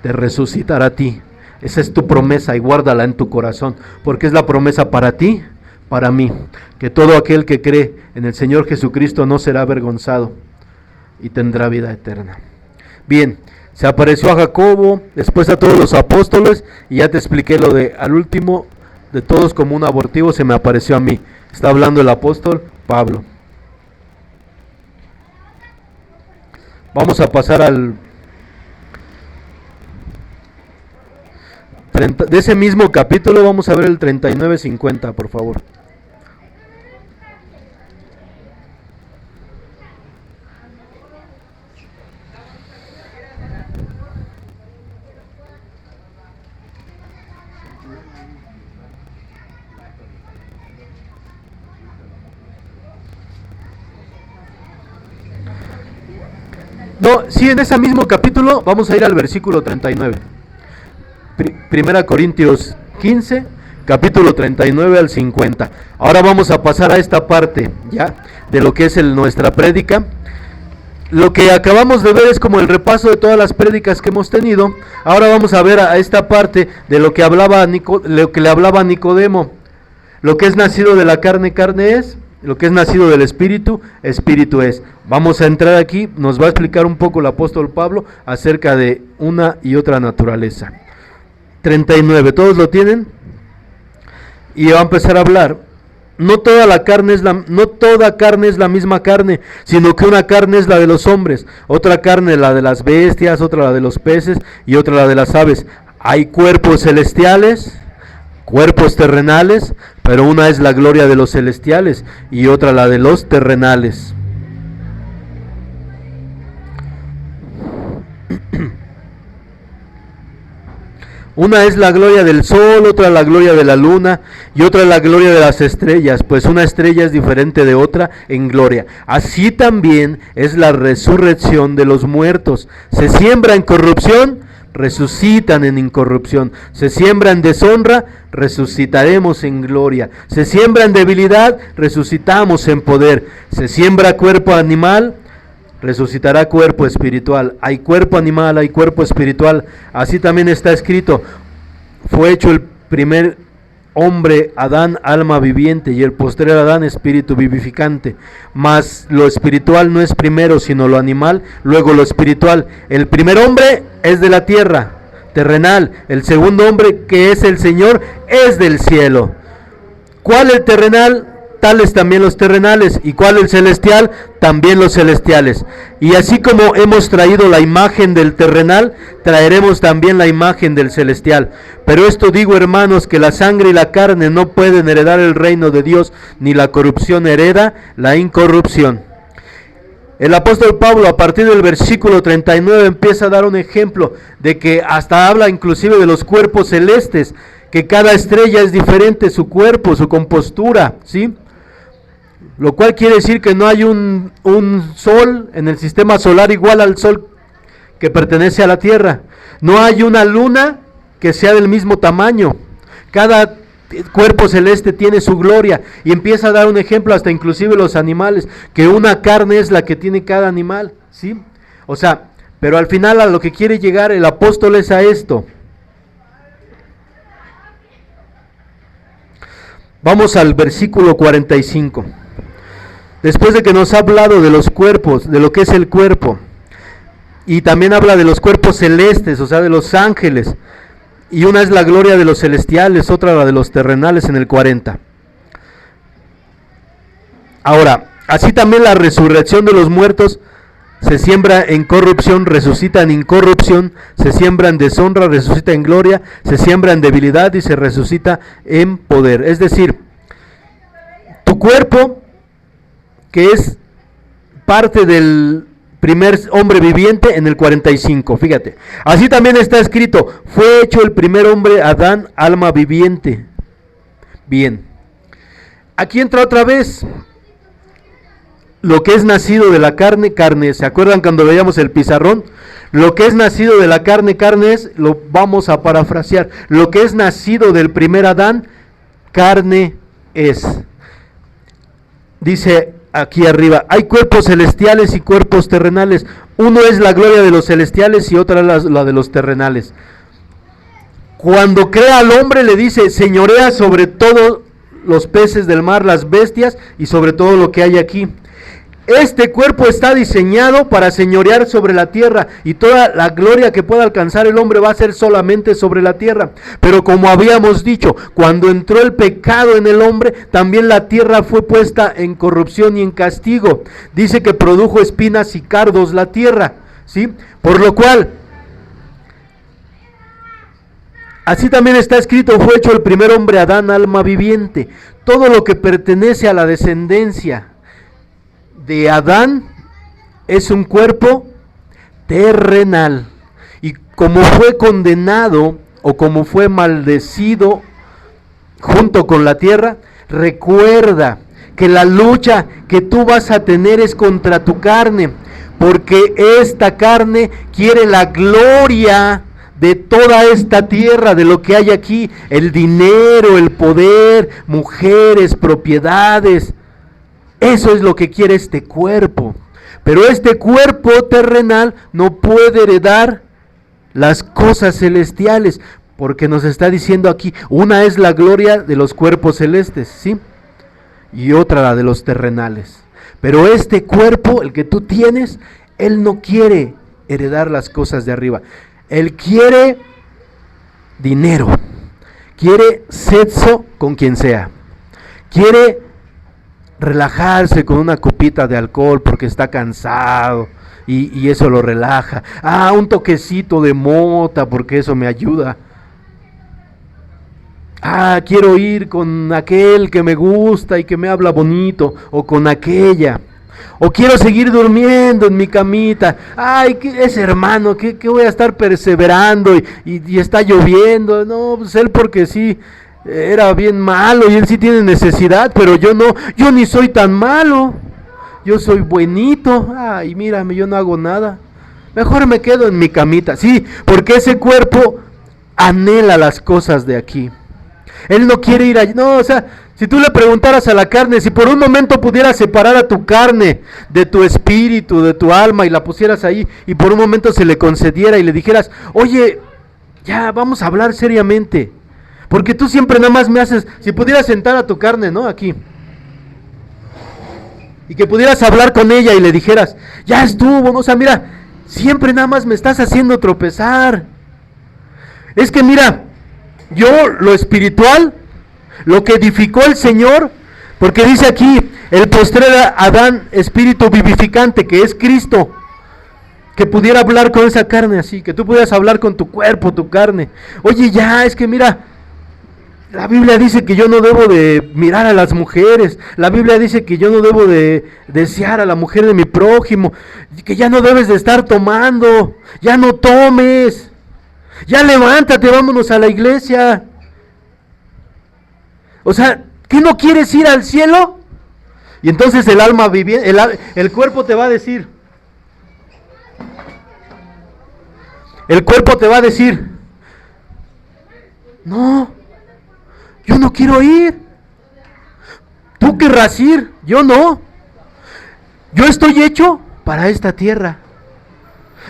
te resucitará a ti. Esa es tu promesa y guárdala en tu corazón, porque es la promesa para ti, para mí, que todo aquel que cree en el Señor Jesucristo no será avergonzado y tendrá vida eterna. Bien, se apareció a Jacobo, después a todos los apóstoles, y ya te expliqué lo de al último de todos como un abortivo se me apareció a mí. Está hablando el apóstol Pablo. Vamos a pasar al 30, de ese mismo capítulo, vamos a ver el 39-50, por favor. No, sí, en ese mismo capítulo vamos a ir al versículo 39. Primera Corintios 15, capítulo 39 al 50. Ahora vamos a pasar a esta parte, ya, de lo que es nuestra prédica. Lo que acabamos de ver es como el repaso de todas las prédicas que hemos tenido. Ahora vamos a ver a esta parte de lo que lo que le hablaba a Nicodemo. Lo que es nacido de la carne, carne es. Lo que es nacido del Espíritu, Espíritu es. Vamos a entrar aquí, nos va a explicar un poco el apóstol Pablo acerca de una y otra naturaleza. 39, ¿todos lo tienen? Y va a empezar a hablar. No toda carne es la misma carne, sino que una carne es la de los hombres, otra carne la de las bestias, otra la de los peces y otra la de las aves. Hay cuerpos celestiales, cuerpos terrenales, pero una es la gloria de los celestiales y otra la de los terrenales. Una es la gloria del sol, otra la gloria de la luna y otra la gloria de las estrellas, pues una estrella es diferente de otra en gloria. Así también es la resurrección de los muertos. Se siembra en corrupción, resucitan en incorrupción. Se siembra en deshonra, resucitaremos en gloria. Se siembra en debilidad, resucitamos en poder. Se siembra cuerpo animal, resucitará cuerpo espiritual. Hay cuerpo animal, hay cuerpo espiritual. Así también está escrito: fue hecho el primer hombre Adán, alma viviente, y el postrer Adán, espíritu vivificante. Mas lo espiritual no es primero, sino lo animal, luego lo espiritual. El primer hombre es de la tierra, terrenal. El segundo hombre, que es el Señor, es del cielo. ¿Cuál el terrenal? Tales también los terrenales. ¿Y cuál el celestial? También los celestiales. Y así como hemos traído la imagen del terrenal, traeremos también la imagen del celestial. Pero esto digo, hermanos, que la sangre y la carne no pueden heredar el reino de Dios, ni la corrupción hereda la incorrupción. El apóstol Pablo, a partir del versículo 39, empieza a dar un ejemplo de que hasta habla inclusive de los cuerpos celestes que cada estrella es diferente, su cuerpo, su compostura, ¿sí? Lo cual quiere decir que no hay un sol en el sistema solar igual al sol que pertenece a la Tierra. No hay una luna que sea del mismo tamaño. Cada cuerpo celeste tiene su gloria, y empieza a dar un ejemplo hasta inclusive los animales, que una carne es la que tiene cada animal, ¿sí? O sea, pero al final a lo que quiere llegar el apóstol es a esto. Vamos al versículo 45. Después de que nos ha hablado de los cuerpos, de lo que es el cuerpo, y también habla de los cuerpos celestes, o sea, de los ángeles, y una es la gloria de los celestiales, otra la de los terrenales en el 40. Ahora, así también la resurrección de los muertos: se siembra en corrupción, resucita en incorrupción; se siembra en deshonra, resucita en gloria; se siembra en debilidad y se resucita en poder. Es decir, tu cuerpo, que es parte del primer hombre viviente, en el 45, fíjate. Así también está escrito: fue hecho el primer hombre, Adán, alma viviente. Bien. Aquí entra otra vez. Lo que es nacido de la carne, carne es. ¿Se acuerdan cuando veíamos el pizarrón? Lo que es nacido de la carne, carne es. Lo vamos a parafrasear. Lo que es nacido del primer Adán, carne es. Dice aquí arriba: hay cuerpos celestiales y cuerpos terrenales. Uno es la gloria de los celestiales y otra la de los terrenales. Cuando crea al hombre, le dice: señorea sobre todos los peces del mar, las bestias y sobre todo lo que hay aquí. Este cuerpo está diseñado para señorear sobre la tierra, y toda la gloria que pueda alcanzar el hombre va a ser solamente sobre la tierra. Pero como habíamos dicho, cuando entró el pecado en el hombre, también la tierra fue puesta en corrupción y en castigo. Dice que produjo espinas y cardos la tierra, ¿sí? Por lo cual, así también está escrito: fue hecho el primer hombre, Adán, alma viviente. Todo lo que pertenece a la descendencia de Adán es un cuerpo terrenal, y como fue condenado o como fue maldecido junto con la tierra, recuerda que la lucha que tú vas a tener es contra tu carne, porque esta carne quiere la gloria de toda esta tierra, de lo que hay aquí: el dinero, el poder, mujeres, propiedades. Eso es lo que quiere este cuerpo. Pero este cuerpo terrenal no puede heredar las cosas celestiales, porque nos está diciendo aquí: una es la gloria de los cuerpos celestes, ¿sí? Y otra la de los terrenales. Pero este cuerpo, el que tú tienes, él no quiere heredar las cosas de arriba. Él quiere dinero, quiere sexo con quien sea, quiere relajarse con una copita de alcohol porque está cansado y eso lo relaja. Un toquecito de mota porque eso me ayuda. Quiero ir con aquel que me gusta y que me habla bonito, o con aquella. O quiero seguir durmiendo en mi camita. Ese hermano, ¿qué voy a estar perseverando? Y está lloviendo. No, pues él porque sí era bien malo y él sí tiene necesidad, pero yo no, yo ni soy tan malo, yo soy buenito. Mírame, yo no hago nada, mejor me quedo en mi camita. Sí, porque ese cuerpo anhela las cosas de aquí, él no quiere ir allí. No, o sea, si tú le preguntaras a la carne, si por un momento pudieras separar a tu carne de tu espíritu, de tu alma, y la pusieras ahí, y por un momento se le concediera y le dijeras: oye, ya vamos a hablar seriamente, porque tú siempre nada más me haces. Si pudieras sentar a tu carne, ¿no? Aquí, y que pudieras hablar con ella y le dijeras: ya estuvo, ¿no? O sea, mira, siempre nada más me estás haciendo tropezar. Es que mira, yo lo espiritual, lo que edificó el Señor, porque dice aquí: el postrer Adán, espíritu vivificante, que es Cristo, que pudiera hablar con esa carne así, que tú pudieras hablar con tu cuerpo, tu carne. Oye, ya, es que mira, la Biblia dice que yo no debo de mirar a las mujeres, la Biblia dice que yo no debo de desear a la mujer de mi prójimo, que ya no debes de estar tomando, ya no tomes, ya levántate, vámonos a la iglesia. O sea, ¿qué no quieres ir al cielo? Y entonces el alma viviente, el cuerpo te va a decir, no, yo no quiero ir. Tú querrás ir, yo no. Yo estoy hecho para esta tierra.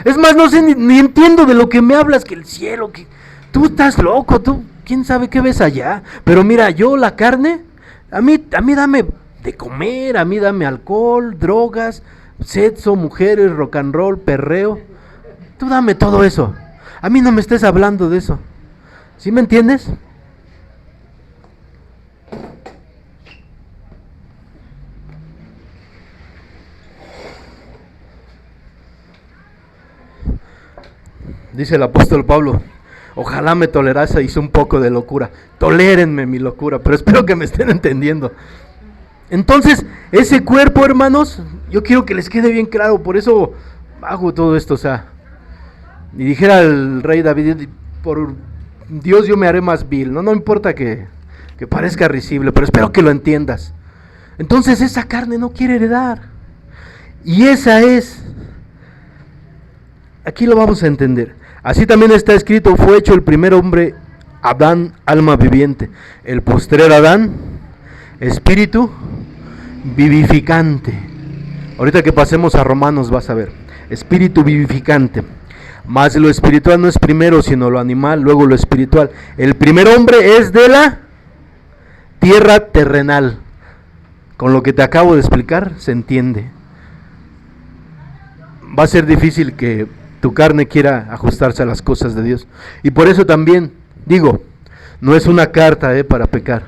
Es más, no sé, ni entiendo de lo que me hablas, que el cielo, que tú estás loco, tú, quién sabe qué ves allá. Pero mira, yo la carne, a mí dame de comer, a mí dame alcohol, drogas, sexo, mujeres, rock and roll, perreo. Tú dame todo eso. A mí no me estés hablando de eso. ¿Sí me entiendes? Dice el apóstol Pablo, ojalá me tolerase un poco de locura. Tolérenme mi locura, pero espero que me estén entendiendo. Entonces, ese cuerpo, hermanos, yo quiero que les quede bien claro, por eso hago todo esto, o sea, y dijera el rey David, por Dios yo me haré más vil, no importa que parezca risible, pero espero que lo entiendas. Entonces esa carne no quiere heredar, y esa es, aquí lo vamos a entender. Así también está escrito, fue hecho el primer hombre, Adán, alma viviente, el postrer Adán, espíritu vivificante. Ahorita que pasemos a Romanos vas a ver, espíritu vivificante. Mas lo espiritual no es primero, sino lo animal, luego lo espiritual. El primer hombre es de la tierra terrenal. Con lo que te acabo de explicar, se entiende. Va a ser difícil que tu carne quiera ajustarse a las cosas de Dios. Y por eso también, digo, no es una carta para pecar.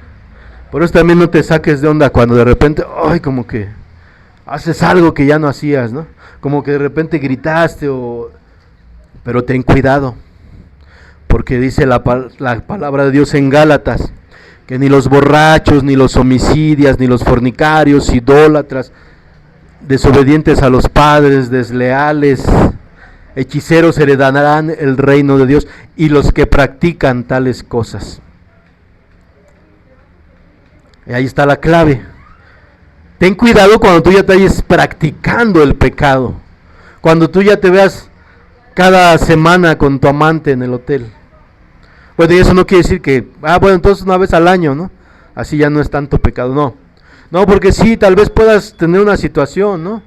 Por eso también no te saques de onda cuando de repente, ay, como que haces algo que ya no hacías, ¿no? Como que de repente gritaste pero ten cuidado, porque dice la palabra de Dios en Gálatas, que ni los borrachos, ni los homicidios, ni los fornicarios, idólatras, desobedientes a los padres, desleales, hechiceros heredarán el reino de Dios, y los que practican tales cosas. Y ahí está la clave. Ten cuidado cuando tú ya te vayas practicando el pecado, cuando tú ya te veas cada semana con tu amante en el hotel. Bueno, y eso no quiere decir que, bueno, entonces una vez al año, ¿no? Así ya no es tanto pecado, no. No, porque sí, tal vez puedas tener una situación, ¿no?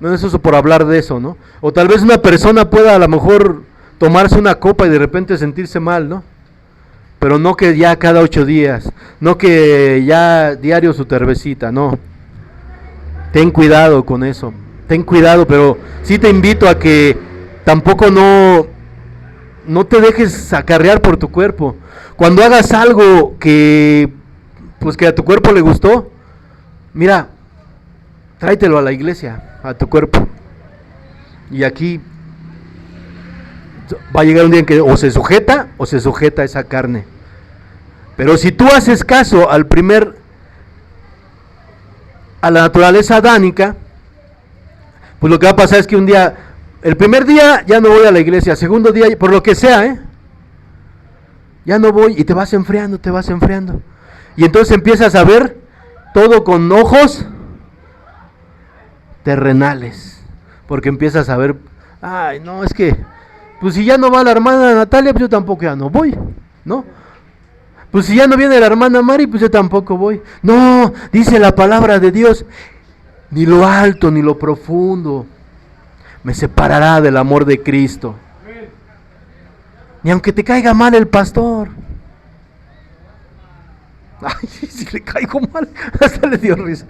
No es eso por hablar de eso, ¿no? O tal vez una persona pueda a lo mejor tomarse una copa y de repente sentirse mal, ¿no? Pero no que ya cada 8 días, no que ya diario su cervecita, no. Ten cuidado con eso. Ten cuidado, pero sí te invito a que tampoco no te dejes acarrear por tu cuerpo. Cuando hagas algo que a tu cuerpo le gustó, mira, tráetelo a la iglesia, a tu cuerpo. Y aquí va a llegar un día en que o se sujeta esa carne. Pero si tú haces caso a la naturaleza adánica, pues lo que va a pasar es que un día, el primer día ya no voy a la iglesia, segundo día, por lo que sea, ya no voy, y te vas enfriando. Y entonces empiezas a ver todo con ojos terrenales, porque empiezas a ver, ay, no, es que, pues si ya no va la hermana Natalia, pues yo tampoco ya no voy, ¿no? Pues si ya no viene la hermana Mari, pues yo tampoco voy. No, dice la palabra de Dios, ni lo alto ni lo profundo me separará del amor de Cristo. Ni aunque te caiga mal el pastor. Ay, si le caigo mal, hasta le dio risa.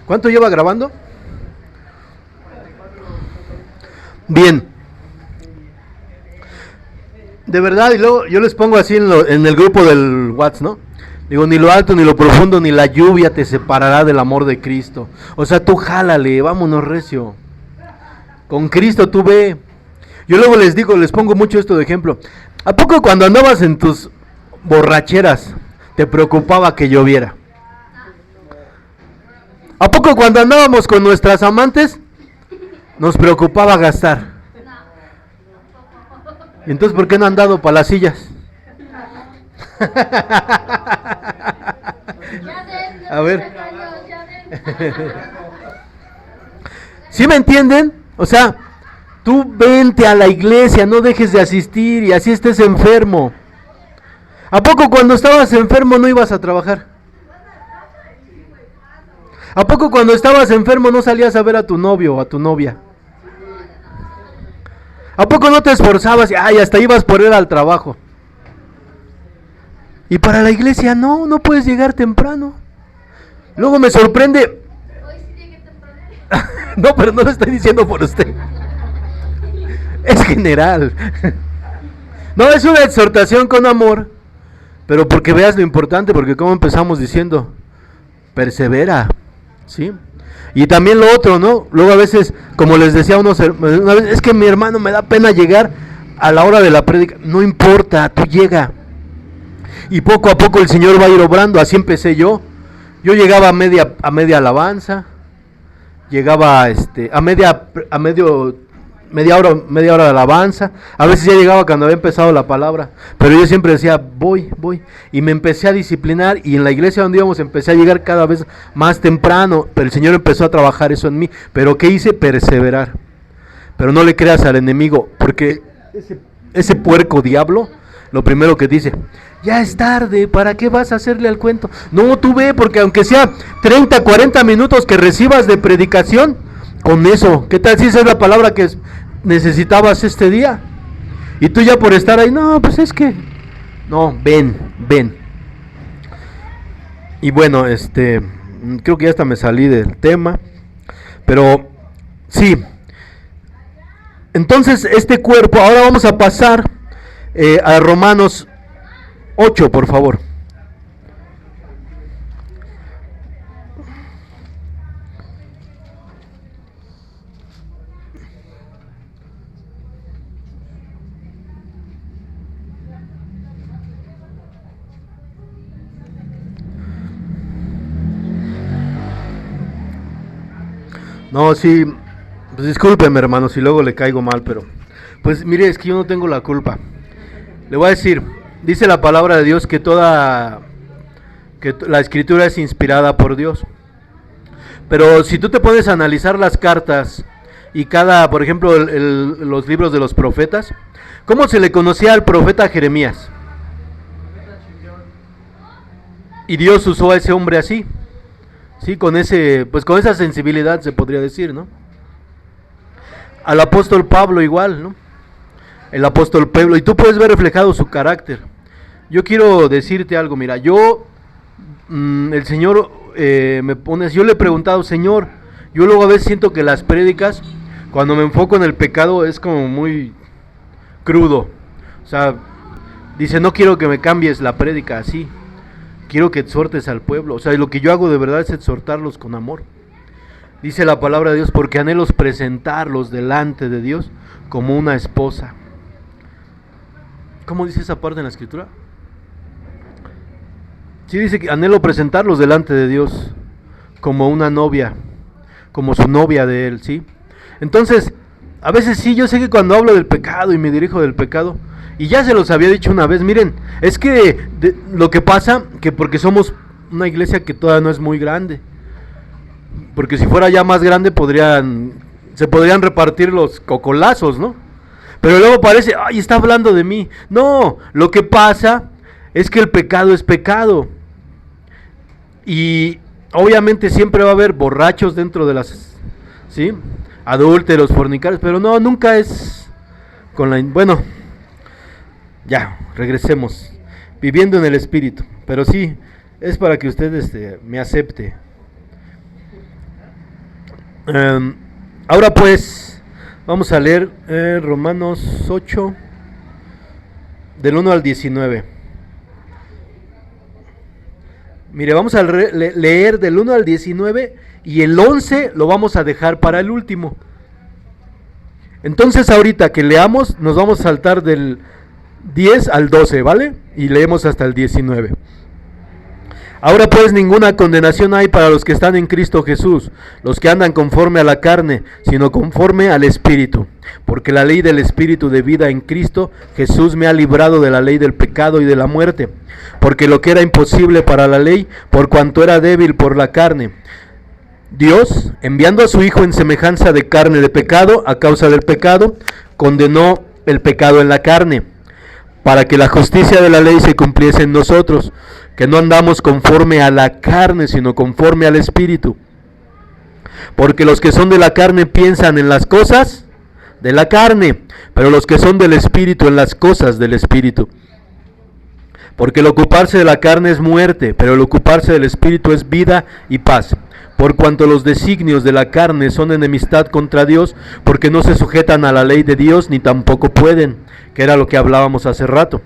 ¿Cuánto lleva grabando? Bien. De verdad, y luego yo les pongo así en el grupo del WhatsApp, ¿no? Digo, ni lo alto, ni lo profundo, ni la lluvia te separará del amor de Cristo. O sea, tú jálale, vámonos recio. Con Cristo tú ve. Yo luego les digo, les pongo mucho esto de ejemplo. ¿A poco cuando andabas en tus borracheras te preocupaba que lloviera? ¿A poco cuando andábamos con nuestras amantes nos preocupaba gastar? Entonces, ¿por qué no han dado para las sillas? A ver. ¿Sí me entienden? O sea, tú vente a la iglesia, no dejes de asistir y así estés enfermo. ¿A poco cuando estabas enfermo no ibas a trabajar? ¿A poco cuando estabas enfermo no salías a ver a tu novio o a tu novia? ¿A poco no te esforzabas y hasta ibas por él al trabajo? Y para la iglesia no puedes llegar temprano. Luego me sorprende. No, pero no lo estoy diciendo por usted. Es general. No, es una exhortación con amor, pero porque veas lo importante, porque como empezamos diciendo, persevera, ¿sí? Y también lo otro, ¿no? Luego a veces, como les decía una vez, es que mi hermano me da pena llegar a la hora de la prédica. No importa, tú llega. Y poco a poco el Señor va a ir obrando. Así empecé yo. Yo llegaba a media alabanza, llegaba media hora de alabanza. A veces ya llegaba cuando había empezado la palabra, pero yo siempre decía voy, y me empecé a disciplinar, y en la iglesia donde íbamos empecé a llegar cada vez más temprano, pero el Señor empezó a trabajar eso en mí. Pero ¿qué hice? Perseverar. Pero no le creas al enemigo, porque ese puerco diablo, lo primero que dice: ya es tarde, ¿para qué vas a hacerle al cuento? No, tú ve, porque aunque sea 30, 40 minutos que recibas de predicación, con eso, ¿qué tal si esa es la palabra que necesitabas este día? Y tú ya por estar ahí, no, pues es que, no, ven. Y bueno, creo que ya hasta me salí del tema, pero sí. Entonces, este cuerpo, ahora vamos a pasar a Romanos 8, por favor. No, sí, pues discúlpeme, hermano, si luego le caigo mal, pero pues mire, es que yo no tengo la culpa. Le voy a decir, dice la palabra de Dios que la escritura es inspirada por Dios. Pero si tú te pones a analizar las cartas y por ejemplo, los libros de los profetas, ¿cómo se le conocía al profeta Jeremías? Y Dios usó a ese hombre así, sí, con esa sensibilidad se podría decir, ¿no? Al apóstol Pablo igual, ¿no? El apóstol Pablo, y tú puedes ver reflejado su carácter. Yo quiero decirte algo, mira, el Señor me pone, yo le he preguntado, Señor, yo luego a veces siento que las prédicas, cuando me enfoco en el pecado, es como muy crudo. O sea, dice, no quiero que me cambies la prédica así, quiero que exhortes al pueblo. O sea, lo que yo hago de verdad es exhortarlos con amor. Dice la palabra de Dios, porque anhelo presentarlos delante de Dios como una esposa. ¿Cómo dice esa parte en la escritura? Sí, dice que anhelo presentarlos delante de Dios como una novia, como su novia de Él, ¿sí? Entonces, a veces sí, yo sé que cuando hablo del pecado y me dirijo del pecado, y ya se los había dicho una vez, miren, es que lo que pasa, que porque somos una iglesia que todavía no es muy grande, porque si fuera ya más grande se podrían repartir los cocolazos, ¿no? Pero luego parece, ay, está hablando de mí. No, lo que pasa es que el pecado es pecado. Y obviamente siempre va a haber borrachos dentro de ¿sí? Adúlteros, fornicarios, pero no, nunca es bueno, ya, regresemos. Viviendo en el Espíritu. Pero sí, es para que usted me acepte. Ahora pues, vamos a leer Romanos 8, del 1 al 19. Mire, vamos a leer del 1 al 19 y el 11 lo vamos a dejar para el último. Entonces ahorita que leamos, nos vamos a saltar del 10 al 12, ¿vale? Y leemos hasta el 19. Ahora pues ninguna condenación hay para los que están en Cristo Jesús, los que andan conforme a la carne, sino conforme al Espíritu. Porque la ley del Espíritu de vida en Cristo Jesús me ha librado de la ley del pecado y de la muerte. Porque lo que era imposible para la ley, por cuanto era débil por la carne, Dios, enviando a su Hijo en semejanza de carne de pecado, a causa del pecado, condenó el pecado en la carne, para que la justicia de la ley se cumpliese en nosotros, que no andamos conforme a la carne, sino conforme al Espíritu. Porque los que son de la carne piensan en las cosas de la carne, pero los que son del Espíritu en las cosas del Espíritu. Porque el ocuparse de la carne es muerte, pero el ocuparse del Espíritu es vida y paz. Por cuanto los designios de la carne son enemistad contra Dios, porque no se sujetan a la ley de Dios, ni tampoco pueden, que era lo que hablábamos hace rato.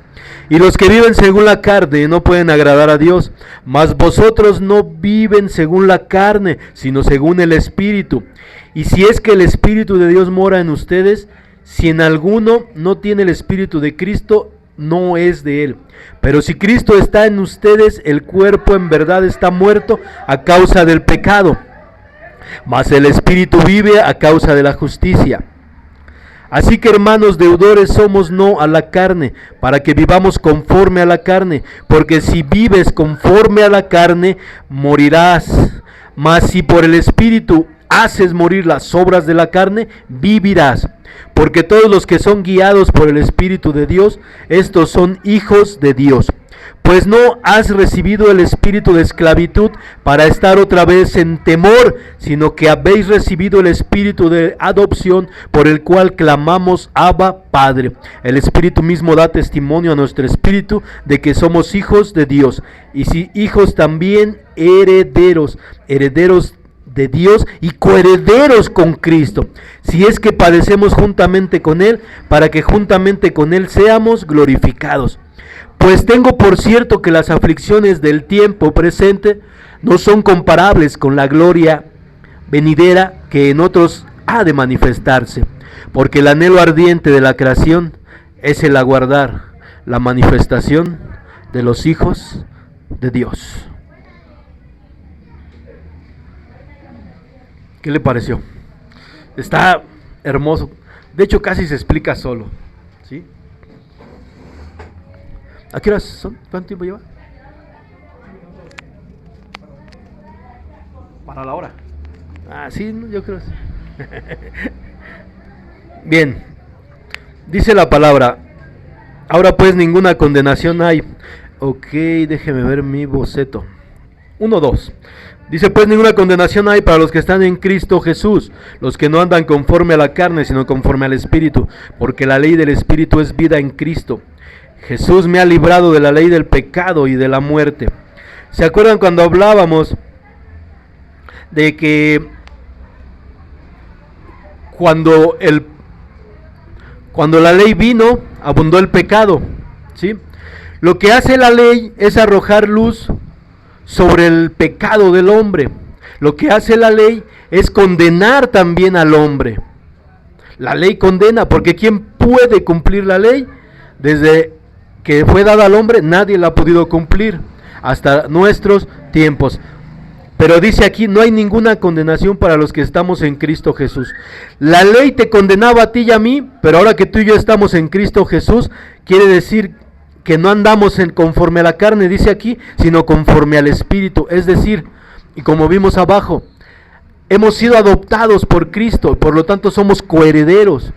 Y los que viven según la carne no pueden agradar a Dios, mas vosotros no viven según la carne, sino según el Espíritu. Y si es que el Espíritu de Dios mora en ustedes, si en alguno no tiene el Espíritu de Cristo, no es de él. Pero si Cristo está en ustedes, el cuerpo en verdad está muerto a causa del pecado, mas el Espíritu vive a causa de la justicia. Así que, hermanos, deudores somos no a la carne, para que vivamos conforme a la carne, porque si vives conforme a la carne, morirás. Mas si por el Espíritu haces morir las obras de la carne, vivirás. Porque todos los que son guiados por el Espíritu de Dios, estos son hijos de Dios. Pues no has recibido el espíritu de esclavitud para estar otra vez en temor, sino que habéis recibido el espíritu de adopción, por el cual clamamos Abba, Padre. El Espíritu mismo da testimonio a nuestro espíritu de que somos hijos de Dios. Y si hijos, también herederos, herederos de Dios y coherederos con Cristo, si es que padecemos juntamente con Él, para que juntamente con Él seamos glorificados. Pues tengo por cierto que las aflicciones del tiempo presente no son comparables con la gloria venidera que en otros ha de manifestarse, porque el anhelo ardiente de la creación es el aguardar la manifestación de los hijos de Dios. ¿Qué le pareció? Está hermoso. De hecho, casi se explica solo, ¿sí? ¿A qué horas son? ¿Cuánto tiempo lleva? Para la hora. Ah, sí, yo creo. Bien. Dice la palabra: ahora pues ninguna condenación hay. Ok, déjeme ver mi boceto. 1:2. Dice: pues ninguna condenación hay para los que están en Cristo Jesús, los que no andan conforme a la carne, sino conforme al Espíritu, porque la ley del Espíritu es vida en Cristo. Jesús me ha librado de la ley del pecado y de la muerte. ¿Se acuerdan cuando hablábamos de que cuando la ley vino, abundó el pecado? ¿Sí? Lo que hace la ley es arrojar luz sobre el pecado del hombre. Lo que hace la ley es condenar también al hombre. La ley condena, porque ¿quién puede cumplir la ley? Desde que fue dada al hombre, nadie la ha podido cumplir hasta nuestros tiempos. Pero dice aquí: no hay ninguna condenación para los que estamos en Cristo Jesús. La ley te condenaba a ti y a mí, pero ahora que tú y yo estamos en Cristo Jesús, quiere decir que no andamos conforme a la carne, dice aquí, sino conforme al Espíritu. Es decir, y como vimos abajo, hemos sido adoptados por Cristo, por lo tanto somos coherederos.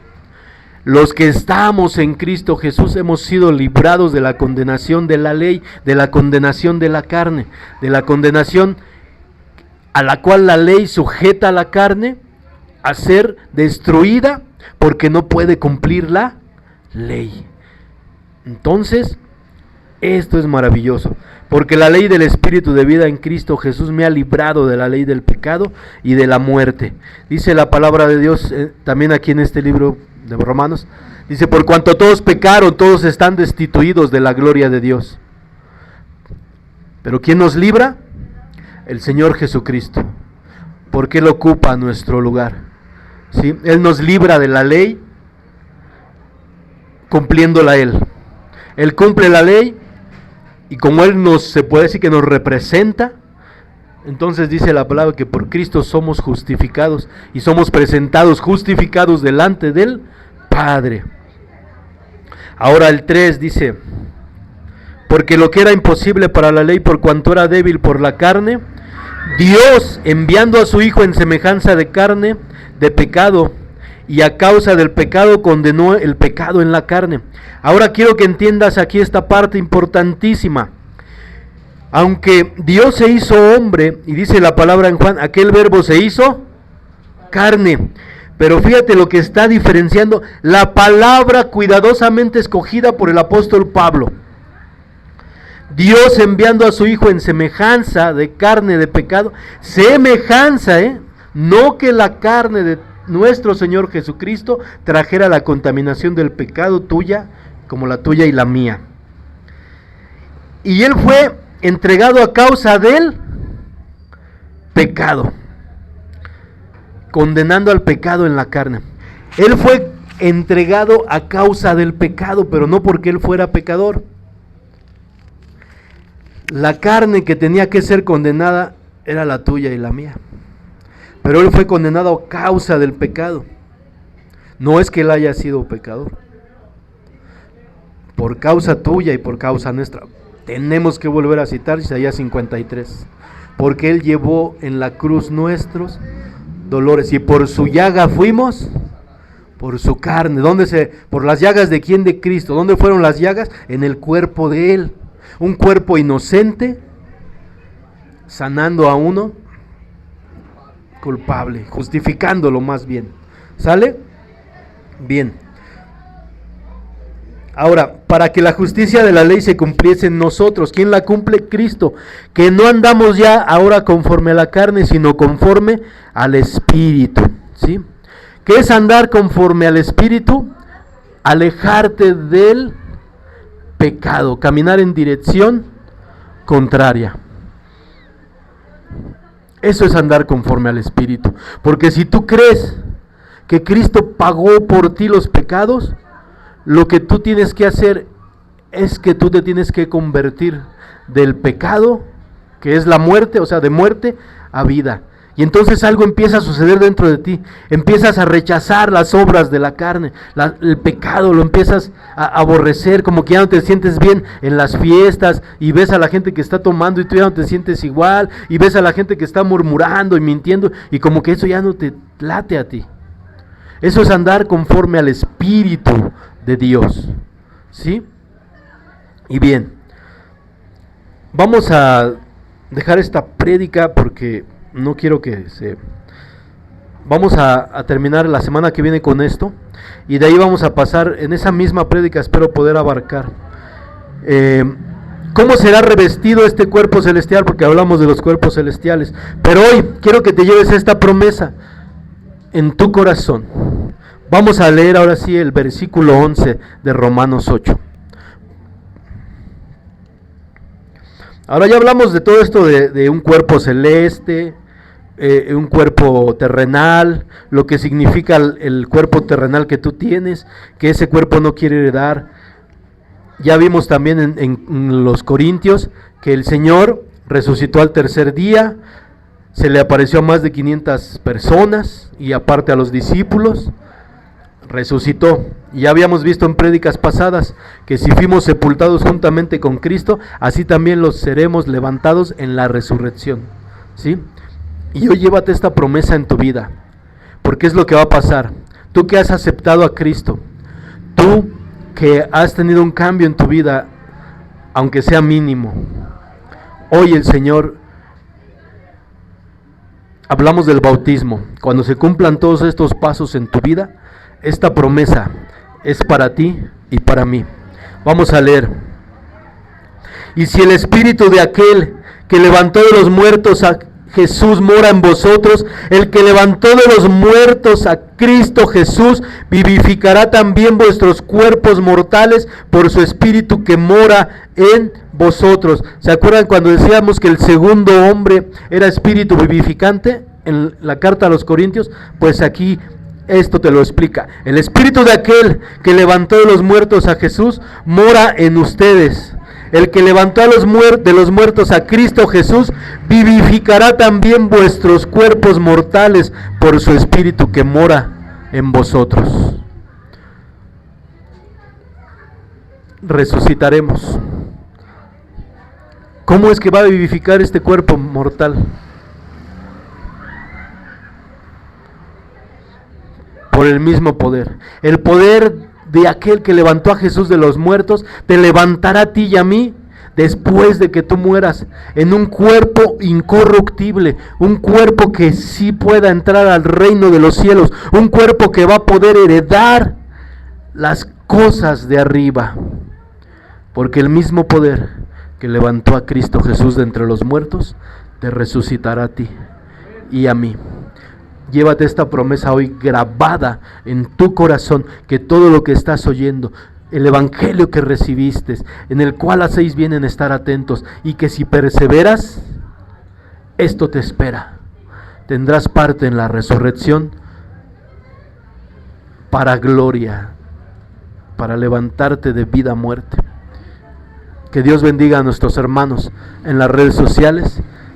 Los que estamos en Cristo Jesús hemos sido librados de la condenación de la ley, de la condenación de la carne, de la condenación a la cual la ley sujeta a la carne a ser destruida porque no puede cumplir la ley. Entonces, esto es maravilloso, porque la ley del Espíritu de vida en Cristo Jesús me ha librado de la ley del pecado y de la muerte. Dice la palabra de Dios también aquí en este libro de Romanos, dice: por cuanto todos pecaron, todos están destituidos de la gloria de Dios. Pero ¿quién nos libra? El Señor Jesucristo, porque Él ocupa nuestro lugar, ¿sí? Él nos libra de la ley cumpliéndola Él. Él cumple la ley y como Él se puede decir que nos representa, entonces dice la palabra que por Cristo somos justificados y somos presentados justificados delante del Padre. Ahora el 3 dice, porque lo que era imposible para la ley por cuanto era débil por la carne, Dios enviando a su Hijo en semejanza de carne, de pecado, y a causa del pecado condenó el pecado en la carne. Ahora quiero que entiendas aquí esta parte importantísima. Aunque Dios se hizo hombre, y dice la palabra en Juan, aquel verbo se hizo carne. Pero fíjate lo que está diferenciando la palabra cuidadosamente escogida por el apóstol Pablo. Dios enviando a su Hijo en semejanza de carne de pecado, semejanza, no que la carne de nuestro Señor Jesucristo trajera la contaminación del pecado tuya, como la tuya y la mía. Y Él fue entregado a causa del pecado, condenando al pecado en la carne. Él fue entregado a causa del pecado, pero no porque Él fuera pecador. La carne que tenía que ser condenada era la tuya y la mía, pero Él fue condenado a causa del pecado. No es que Él haya sido pecador. Por causa tuya y por causa nuestra. Tenemos que volver a citar Isaías 53, porque Él llevó en la cruz nuestros dolores y por su llaga fuimos, por su carne. ¿Por las llagas de quién? De Cristo. ¿Dónde fueron las llagas? En el cuerpo de Él. Un cuerpo inocente, sanando a uno culpable, justificándolo más bien. ¿Sale? Bien. Ahora, para que la justicia de la ley se cumpliese en nosotros, ¿quién la cumple? Cristo, que no andamos ya ahora conforme a la carne, sino conforme al Espíritu, ¿sí? ¿Qué es andar conforme al Espíritu? Alejarte del pecado, caminar en dirección contraria. Eso es andar conforme al Espíritu, porque si tú crees que Cristo pagó por ti los pecados, lo que tú tienes que hacer es que tú te tienes que convertir del pecado, que es la muerte, o sea, de muerte a vida. Y entonces algo empieza a suceder dentro de ti. Empiezas a rechazar las obras de la carne, el pecado, lo empiezas a aborrecer, como que ya no te sientes bien en las fiestas, y ves a la gente que está tomando y tú ya no te sientes igual, y ves a la gente que está murmurando y mintiendo, y como que eso ya no te late a ti. Eso es andar conforme al Espíritu de Dios, ¿sí? Y bien, vamos a dejar esta prédica porque no quiero que vamos a terminar la semana que viene con esto, y de ahí vamos a pasar en esa misma prédica, espero poder abarcar cómo será revestido este cuerpo celestial, porque hablamos de los cuerpos celestiales. Pero hoy quiero que te lleves esta promesa en tu corazón. Vamos a leer ahora sí el versículo 11 de Romanos 8. Ahora ya hablamos de todo esto de un cuerpo celeste, un cuerpo terrenal, lo que significa el cuerpo terrenal que tú tienes, que ese cuerpo no quiere heredar. Ya vimos también en los Corintios que el Señor resucitó al tercer día, se le apareció a más de 500 personas y aparte a los discípulos. Resucitó. Y ya habíamos visto en prédicas pasadas que si fuimos sepultados juntamente con Cristo, así también los seremos levantados en la resurrección, ¿sí? Y hoy llévate esta promesa en tu vida, porque es lo que va a pasar. Tú que has aceptado a Cristo, tú que has tenido un cambio en tu vida, aunque sea mínimo, hoy el Señor, hablamos del bautismo, cuando se cumplan todos estos pasos en tu vida, esta promesa es para ti y para mí. Vamos a leer. Y si el Espíritu de aquel que levantó de los muertos a Jesús mora en vosotros, el que levantó de los muertos a Cristo Jesús vivificará también vuestros cuerpos mortales por su Espíritu que mora en vosotros. ¿Se acuerdan cuando decíamos que el segundo hombre era espíritu vivificante en la carta a los Corintios? Pues aquí esto te lo explica. El Espíritu de aquel que levantó de los muertos a Jesús mora en ustedes. El que levantó a de los muertos a Cristo Jesús, vivificará también vuestros cuerpos mortales por su Espíritu que mora en vosotros. Resucitaremos. ¿Cómo es que va a vivificar este cuerpo mortal? Por el mismo poder. El poder de aquel que levantó a Jesús de los muertos te levantará a ti y a mí después de que tú mueras en un cuerpo incorruptible, un cuerpo que sí pueda entrar al reino de los cielos, un cuerpo que va a poder heredar las cosas de arriba, porque el mismo poder que levantó a Cristo Jesús de entre los muertos te resucitará a ti y a mí. Llévate esta promesa hoy grabada en tu corazón, que todo lo que estás oyendo, el evangelio que recibiste, en el cual hacéis bien en estar atentos, y que si perseveras, esto te espera. Tendrás parte en la resurrección para gloria, para levantarte de vida a muerte. Que Dios bendiga a nuestros hermanos en las redes sociales.